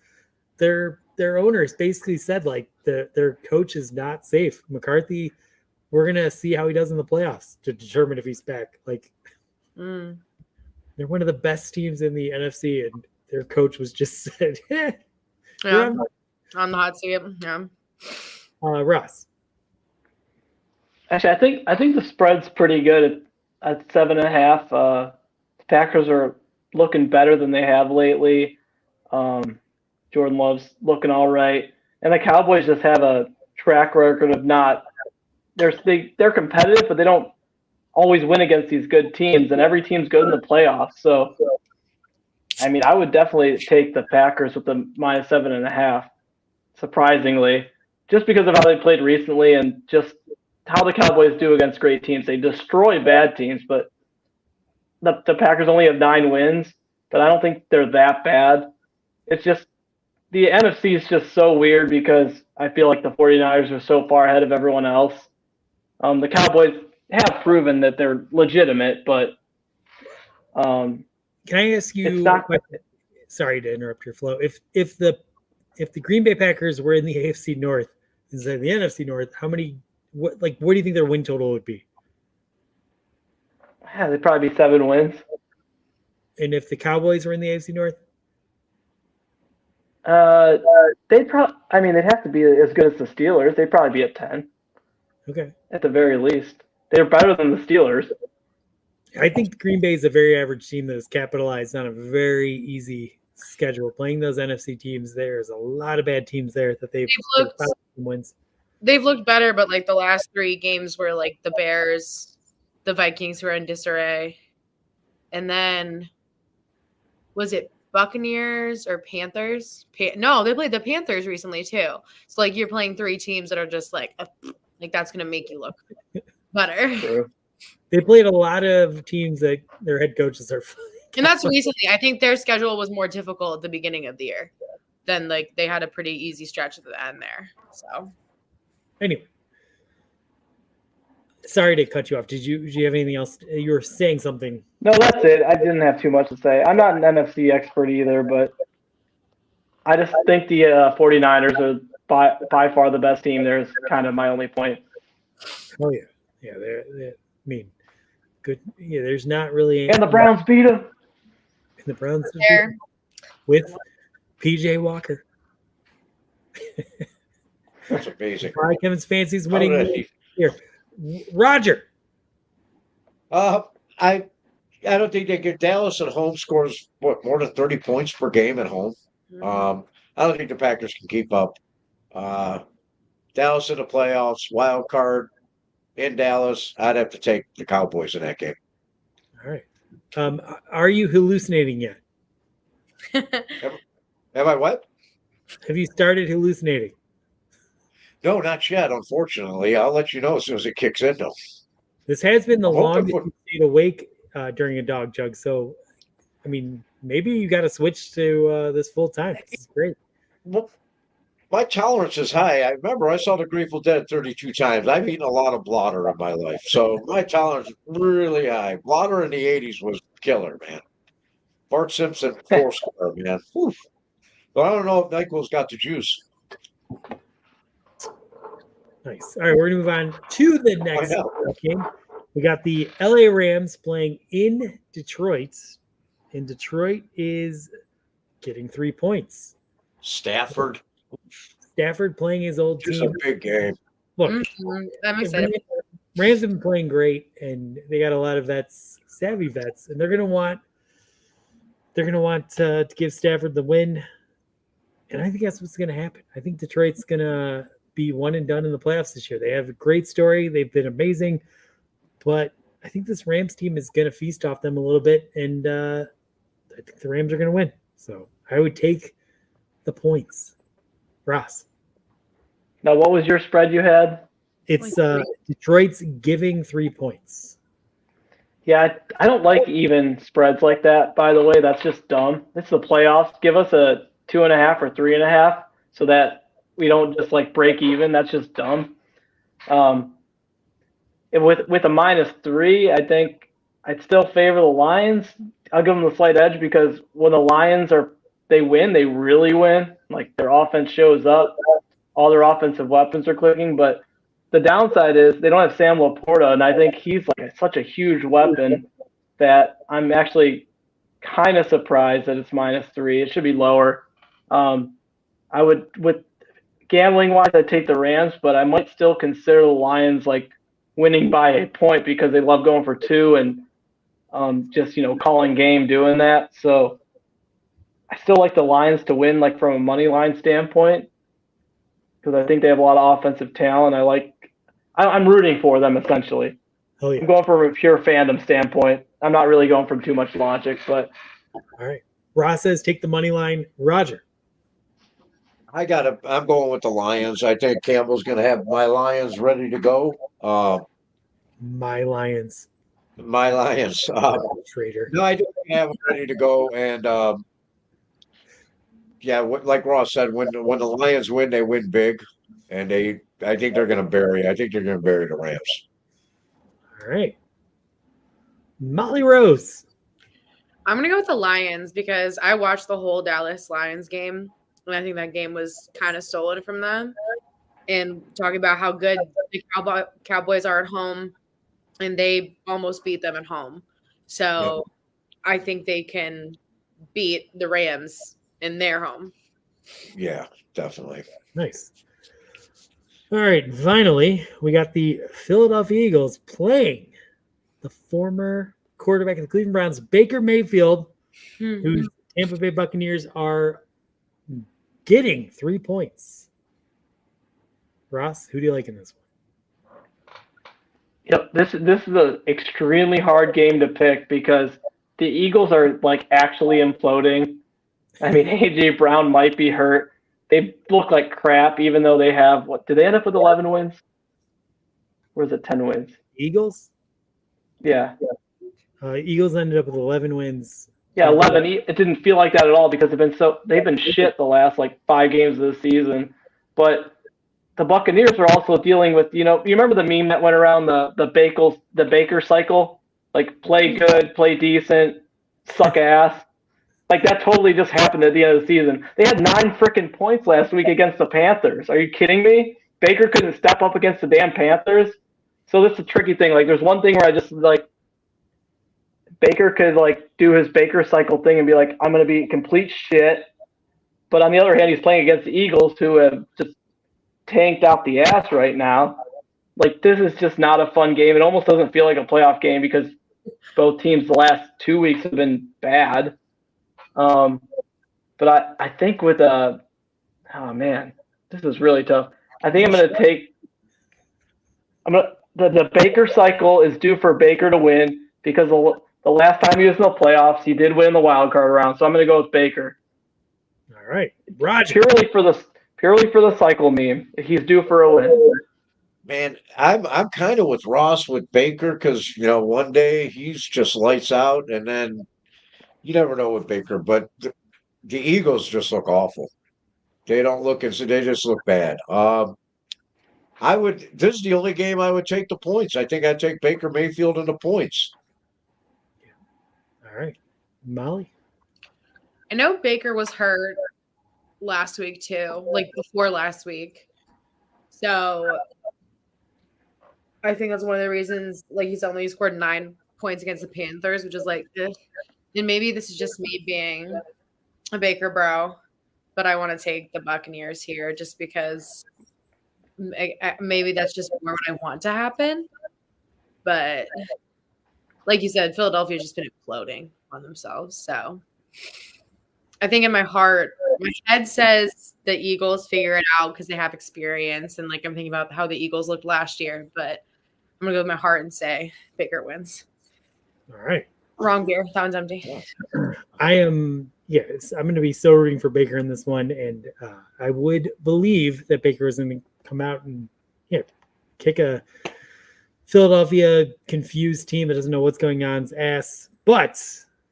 their owners basically said like their coach is not safe. McCarthy, we're going to see how he does in the playoffs to determine if he's back. Like, they're one of the best teams in the NFC, and their coach was just said, on the hot seat. Yeah. Ross. Actually, I think the spread's pretty good at 7.5. The Packers are looking better than they have lately. Jordan Love's looking all right, and the Cowboys just have a track record of not. They're competitive, but they don't always win against these good teams, and every team's good in the playoffs. So, I mean, I would definitely take the Packers with the minus 7.5, surprisingly, just because of how they played recently and just how the Cowboys do against great teams. They destroy bad teams, but the Packers only have 9 wins, but I don't think they're that bad. It's just the NFC is just so weird because I feel like the 49ers are so far ahead of everyone else. The Cowboys have proven that they're legitimate, but can I ask you? Sorry to interrupt your flow. If the Green Bay Packers were in the AFC North instead of the NFC North, what do you think their win total would be? Yeah, they'd probably be 7 wins. And if the Cowboys were in the AFC North, they'd have to be as good as the Steelers. They'd probably be at 10. Okay. At the very least. They're better than the Steelers. I think Green Bay is a very average team that has capitalized on a very easy schedule. Playing those NFC teams, there's a lot of bad teams there that they've looked- found some wins. They've looked better, but like the last 3 games were like the Bears, the Vikings who are in disarray, and then was it Buccaneers or Panthers? No, they played the Panthers recently too. So like you're playing 3 teams that are just like that's gonna make you look better. True. They played a lot of teams that their head coaches are. And that's recently. I think their schedule was more difficult at the beginning of the year. Then like they had a pretty easy stretch at the end there. So Anyway, sorry to cut you off. Did you have anything else? You were saying something. No, that's it. I didn't have too much to say. I'm not an NFC expert either, but I just think the 49ers are by far the best team. There's kind of my only point. Oh yeah, yeah. They're I mean, good. Yeah, there's not really. And the Browns beat them. The Browns there. with PJ Walker. That's amazing. All right, Kevin's fancies How did winning here. Roger. I don't think they get Dallas at home scores more than 30 points per game at home. I don't think the Packers can keep up. Dallas in the playoffs, wild card in Dallas. I'd have to take the Cowboys in that game. All right. Are you hallucinating yet? Am I what? Have you started hallucinating? No, not yet, unfortunately. I'll let you know as soon as it kicks in, though. This has been the I'm hoping longest for- you stayed awake during a dog jug. So, I mean, maybe you got to switch to this full time. This is great. Well, my tolerance is high. I remember I saw the Grateful Dead 32 times. I've eaten a lot of blotter in my life. So my tolerance is really high. Blotter in the 80s was killer, man. Bart Simpson, Foursquare, man. Whew. But I don't know if NyQuil's got the juice. Nice. All right, we're going to move on to the next know. game. We got the LA Rams playing in Detroit, and Detroit is getting 3 points. Stafford, Stafford playing his old just team. a big game. Look, I'm excited. Rams have been playing great, and they got a lot of vets, savvy vets, and they're going to want to give Stafford the win. And I think that's what's going to happen. I think Detroit's going to be one and done in the playoffs this year. They have a great story. They've been amazing, but I think this Rams team is going to feast off them a little bit, and I think the Rams are going to win. So I would take the points. Ross. Now, what was your spread you had? It's Detroit's giving 3 points. Yeah, I don't like even spreads like that, by the way. That's just dumb. It's the playoffs. Give us a 2.5 or 3.5 so that we don't just like break even. That's just dumb. And with a -3, I think I'd still favor the Lions. I'll give them the slight edge because when the Lions they win, they really win. Like their offense shows up, all their offensive weapons are clicking. But the downside is they don't have Sam Laporta, and I think he's like such a huge weapon that I'm actually kind of surprised that it's -3. It should be lower. I would, with gambling wise, I'd take the Rams, but I might still consider the Lions like winning by a point because they love going for 2 and just calling game doing that. So I still like the Lions to win, like from a money line standpoint, because I think they have a lot of offensive talent. I'm rooting for them essentially. Oh yeah. I'm going from a pure fandom standpoint. I'm not really going from too much logic, but All right. Ross says take the money line. Roger. I'm going with the Lions. I think Campbell's going to have my Lions ready to go. My Lions. My Lions. Trader. No, I do have them ready to go. And like Ross said, when the Lions win, they win big. And I think they're going to bury the Rams. All right. Molly Rose. I'm gonna go with the Lions because I watched the whole Dallas Lions game, and I think that game was kind of stolen from them. And talking about how good the Cowboys are at home, and they almost beat them at home. So I think they can beat the Rams in their home. Yeah, definitely. Nice. All right. Finally, we got the Philadelphia Eagles playing the former quarterback of the Cleveland Browns, Baker Mayfield, who's Tampa Bay Buccaneers are getting 3 points. Ross, who do you like in this one? Yep, this is an extremely hard game to pick because the Eagles are like actually imploding. I mean, AJ Brown might be hurt. They look like crap, even though they have what? Did they end up with 11 wins? Or is it 10 wins? Eagles? Yeah, Eagles ended up with 11 wins. yeah, 11. It didn't feel like that at all because they've been shit the last like 5 games of the season. But the Buccaneers are also dealing with, you remember the meme that went around the Baker cycle, like play good, play decent, suck ass. Like that totally just happened at the end of the season. They had 9 freaking points last week against the Panthers. Are you kidding me? Baker couldn't step up against the damn Panthers. So this is a tricky thing. Like there's one thing where I just like Baker could like do his Baker cycle thing and be like, I'm gonna be complete shit. But on the other hand, he's playing against the Eagles who have just tanked out the ass right now. Like this is just not a fun game. It almost doesn't feel like a playoff game because both teams the last 2 weeks have been bad. But I think with oh man, this is really tough. I think the Baker cycle is due for Baker to win because the last time he was in the playoffs, he did win the wild card round. So I'm going to go with Baker. All right, Roger. Purely for the cycle meme, he's due for a win. Man, I'm kind of with Ross with Baker because one day he's just lights out, and then you never know with Baker. But the Eagles just look awful. They don't look as they just look bad. This is the only game I would take the points. I think I'd take Baker Mayfield in the points. All right, Molly. I know Baker was hurt last week too, like before last week. So I think that's one of the reasons, like he's only scored 9 points against the Panthers, which is like, ugh. And maybe this is just me being a Baker bro, but I want to take the Buccaneers here just because maybe that's just more what I want to happen. But like you said, Philadelphia's just been imploding on themselves. So I think in my heart, my head says the Eagles figure it out because they have experience. And like I'm thinking about how the Eagles looked last year, but I'm going to go with my heart and say Baker wins. All right. Wrong beer. That one's empty. I'm going to be so rooting for Baker in this one. And I would believe that Baker is going to come out and kick a Philadelphia confused team that doesn't know what's going on's ass. But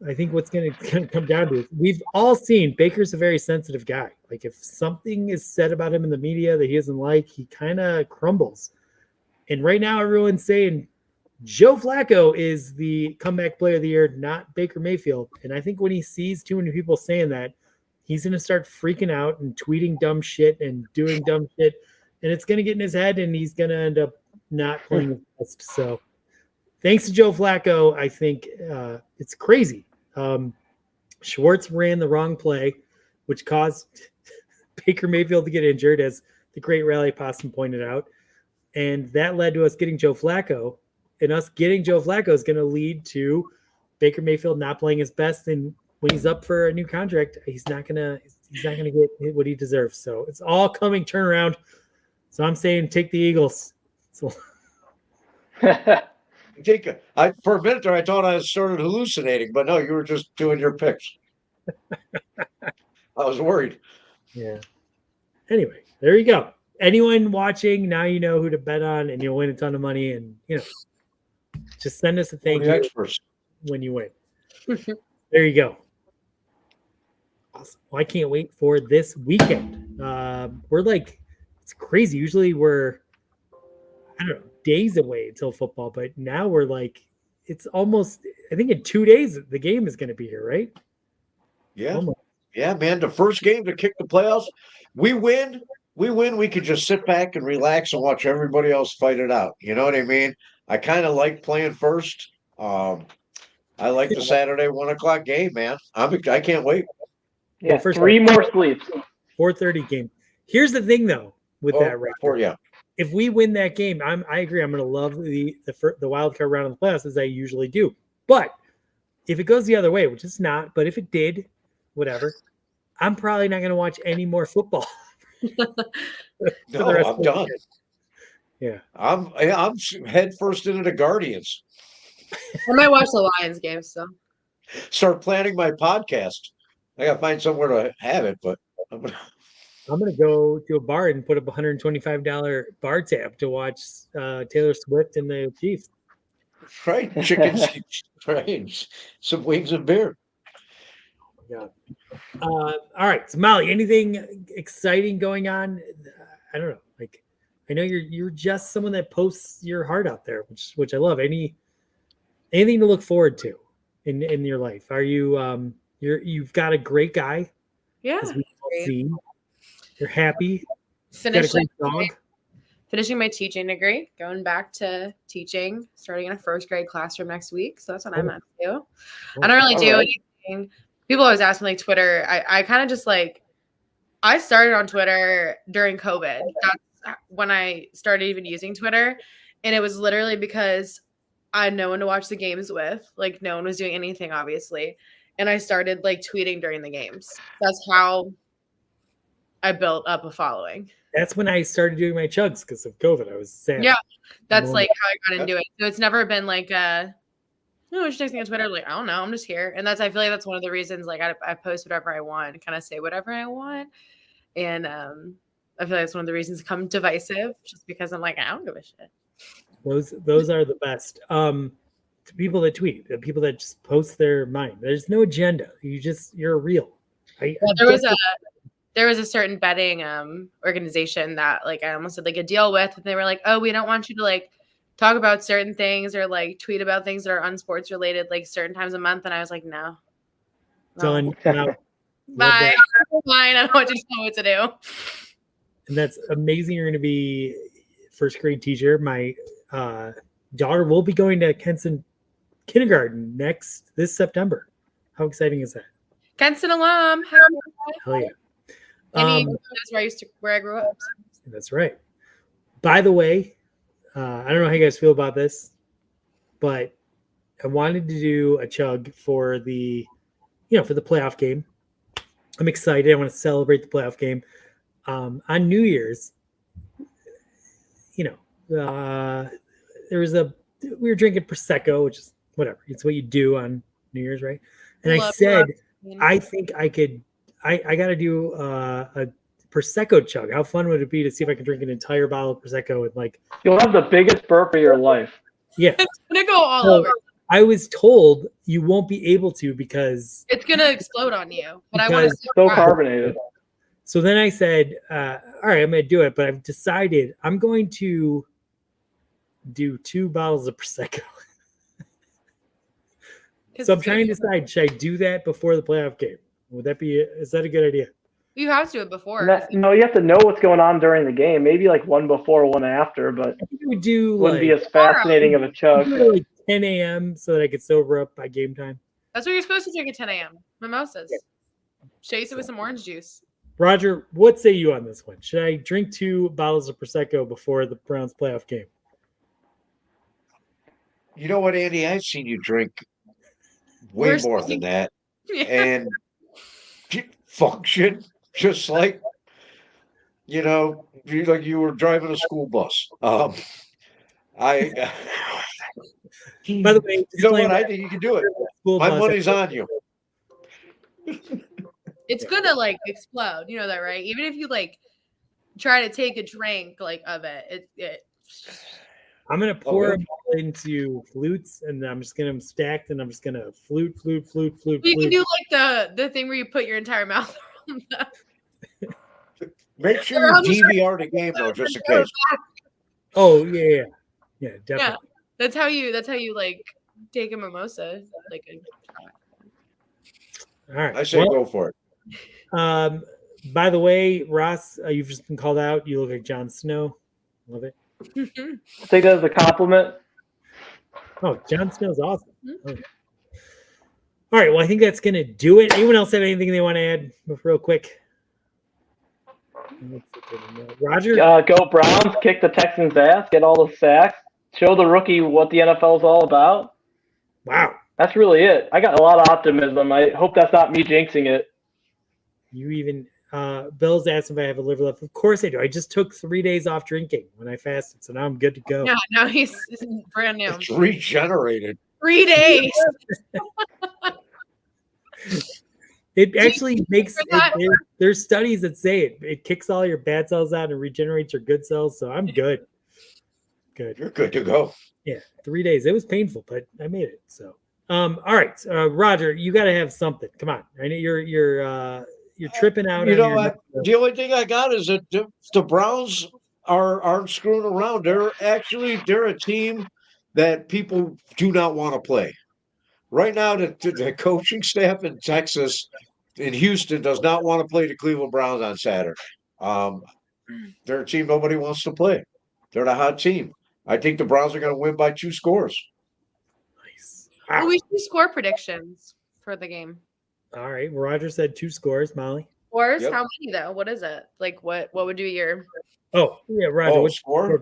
I think what's going to come down to is we've all seen Baker's a very sensitive guy. Like if something is said about him in the media that he doesn't like, he kind of crumbles. And right now everyone's saying Joe Flacco is the comeback player of the year, not Baker Mayfield. And I think when he sees too many people saying that, he's going to start freaking out and tweeting dumb shit and doing dumb shit. And it's going to get in his head and he's going to end up not playing the best. So thanks to Joe Flacco, I think it's crazy. Schwartz ran the wrong play, which caused Baker Mayfield to get injured, as the great Rally Possum pointed out. And that led to us getting Joe Flacco. And us getting Joe Flacco is going to lead to Baker Mayfield not playing his best. And when he's up for a new contract, he's not gonna get what he deserves. So it's all coming turnaround. So I'm saying take the Eagles. So For a minute there, I thought I started hallucinating, but no, you were just doing your picks. I was worried. Yeah. Anyway, there you go. Anyone watching, now you know who to bet on, and you'll win a ton of money. And just send us a thank you when you win. There you go. Awesome. Well, I can't wait for this weekend. It's crazy. Usually we're, days away until football, but now we're it's almost, I think in 2 days, the game is going to be here, right? Yeah. Almost. Yeah, man. The first game to kick the playoffs, we win. We could just sit back and relax and watch everybody else fight it out. You know what I mean? I kind of like playing first. I like the Saturday 1:00 game, man. I can't wait. Yeah, well, 3 more sleeps. 4:30 game. Here's the thing, though, with that record. If we win that game, I agree. I'm going to love the wild card round of the playoffs as I usually do. But if it goes the other way, which it's not, but if it did, whatever. I'm probably not going to watch any more football. No, rest I'm of the done. Yeah. I'm head first into the Guardians. I might watch the Lions game still. Start planning my podcast. I gotta find somewhere to have it, but I'm gonna, I'm going to go to a bar and put up $125 bar tab to watch Taylor Swift and the Chiefs. right, chickens, right, some wings and beer. Yeah. All right, so Molly, anything exciting going on? I don't know. Like, I know you're just someone that posts your heart out there, which I love. Anything to look forward to in your life? Are you you've got a great guy, Yeah. as we all see. You're happy. Got a Finishing, great dog. finishing my teaching degree, going back to teaching, starting in a first grade classroom next week. So that's what I'm at to do. I don't really do anything. People always ask me like Twitter. I kind of just like, I started on Twitter during COVID. That's when I started even using Twitter. And it was literally because I had no one to watch the games with. Like no one was doing anything, obviously. And I started like tweeting during the games. That's how I built up a following. That's when I started doing my chugs because of COVID. I was sad. Yeah. That's Normal. like how I got into it. So it's never been like no, it's just on Twitter. Like, I don't know, I'm just here. And I feel like that's one of the reasons like I post whatever I want, kind of say whatever I want. And I feel like that's one of the reasons become divisive, just because I'm like, I don't give a shit. Those are the best. To people that tweet, the people that just post their mind. There's no agenda. You're real. There was a certain betting organization that like I almost did like a deal with, and they were like, oh, we don't want you to like talk about certain things or like tweet about things that are unsports related like certain times a month. And I was like, no. Done. Now, Bye. Fine. I don't want you to know what to do. And that's amazing. You're going to be first grade teacher. My daughter will be going to Kenson kindergarten this September. How exciting is that? Kenson alum. Hell yeah. Where I grew up. That's right. By the way, I don't know how you guys feel about this, but I wanted to do a chug for the playoff game. I'm excited. I want to celebrate the playoff game. On New Year's, we were drinking Prosecco, which is whatever. It's what you do on New Year's, right? And I said, I think I could, I got to do a Prosecco chug. How fun would it be to see if I can drink an entire bottle of Prosecco with like. You'll have the biggest burp of your life. Yeah. It's going to go all over. I was told you won't be able to because it's going to explode on you. But I want to so carbonated. So then I said, all right, I'm going to do it. But I've decided I'm going to do 2 bottles of Prosecco. So I'm trying to decide, should I do that before the playoff game? Is that a good idea? You have to do it before. No, you have to know what's going on during the game. Maybe like one before, one after, but it would wouldn't be as fascinating of a chug. Like 10 a.m. so that I could sober up by game time. That's what you're supposed to drink at 10 a.m. Mimosas. Chase it with some orange juice. Roger, what say you on this one? Should I drink 2 bottles of Prosecco before the Browns playoff game? You know what, Andy? I've seen you drink way more than that. Yeah. And function just like you were driving a school bus. By the way, you know what? I think you can do it. My money's on you. It's gonna like explode. You know that, right? Even if you like try to take a drink like of it. I'm gonna pour them all into flutes, and I'm just gonna stacked, and I'm just gonna flute. You can do like the thing where you put your entire mouth around them. Make sure you DVR the game though, just in case. Oh yeah, definitely. Yeah, that's how you like take a mimosa. Like all right, I say go for it. By the way, Ross, you've just been called out. You look like Jon Snow. Love it. Take that as a compliment. Oh, Jon Snow's awesome. Okay. All right, well, I think that's going to do it. Anyone else have anything they want to add real quick? Roger? Go Browns, kick the Texans' ass, get all the sacks, show the rookie what the NFL is all about. Wow. That's really it. I got a lot of optimism. I hope that's not me jinxing it. You even Bill's asked if I have a liver left. Of course I do. I just took 3 days off drinking when I fasted, so now I'm good to go. Yeah, now he's brand new. It's regenerated. 3 days. It actually makes for that? there's studies that say it kicks all your bad cells out and regenerates your good cells. So I'm good. Good. You're good to go. Yeah, 3 days. It was painful, but I made it. So all right. Roger, you gotta have something. Come on. I know you're tripping out. You on know your what? The only thing I got is that the Browns aren't screwing around. They're a team that people do not want to play. Right now, the coaching staff in Texas, in Houston, does not want to play the Cleveland Browns on Saturday. They're a team nobody wants to play. They're the hot team. I think the Browns are going to win by 2 scores. Nice. Well, we should do score predictions for the game. All right. Roger said 2 scores. Molly. Scores? Yep. How many though? What is it? Like what would be your Oh yeah, Roger. Oh, What's score?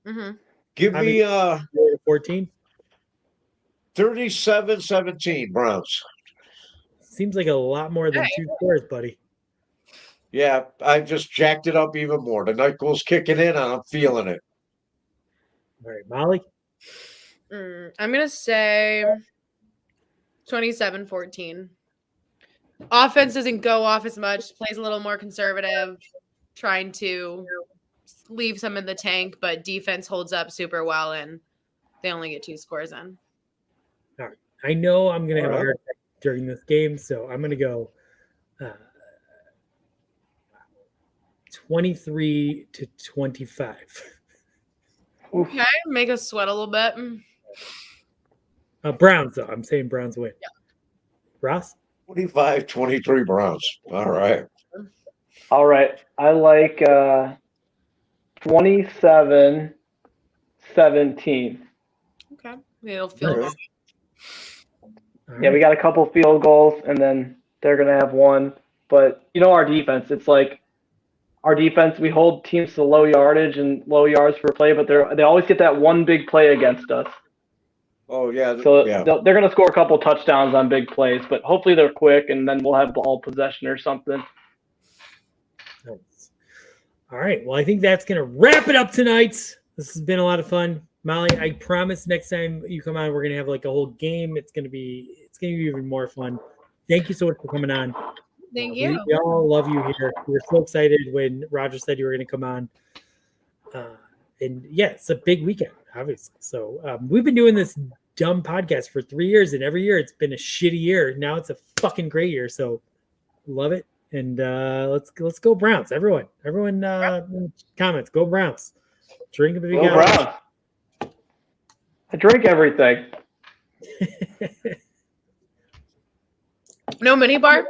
Mhm. Give me 14? 37-17 Browns. Seems like a lot more than Okay. 2 scores, buddy. Yeah, I just jacked it up even more. The night goal's kicking in, and I'm feeling it. All right, Molly. I'm gonna say 27-14. Offense doesn't go off as much, plays a little more conservative, trying to leave some in the tank, but defense holds up super well and they only get 2 scores in. I know I'm going to have a All right. hard time during this game, so I'm going to go 23-25. Okay, make us sweat a little bit. Browns, though. I'm saying Browns win. Yeah. Ross? 25-23 Browns. All right. All right. I like 27-17. Okay, it'll feel Okay. All Yeah, we right. got a couple field goals, and then they're going to have one. But you know our defense. It's like our defense, we hold teams to low yardage and low yards per play, but they always get that one big play against us. Oh, yeah. So yeah. they're going to score a couple touchdowns on big plays, but hopefully they're quick, and then we'll have ball possession or something. Nice. All right. Well, I think that's going to wrap it up tonight. This has been a lot of fun. Molly, I promise next time you come on, we're going to have like a whole game. It's going to be even more fun. Thank you so much for coming on. Thank We you. all love you here. We were so excited when Roger said you were going to come on. And yeah, it's a big weekend, obviously. So we've been doing this dumb podcast for 3 years, and every year it's been a shitty year. Now it's a fucking great year. So love it. And let's go Browns. Everyone comments. Go Browns. Drink if you Go got Browns. I drink everything. No mini bar?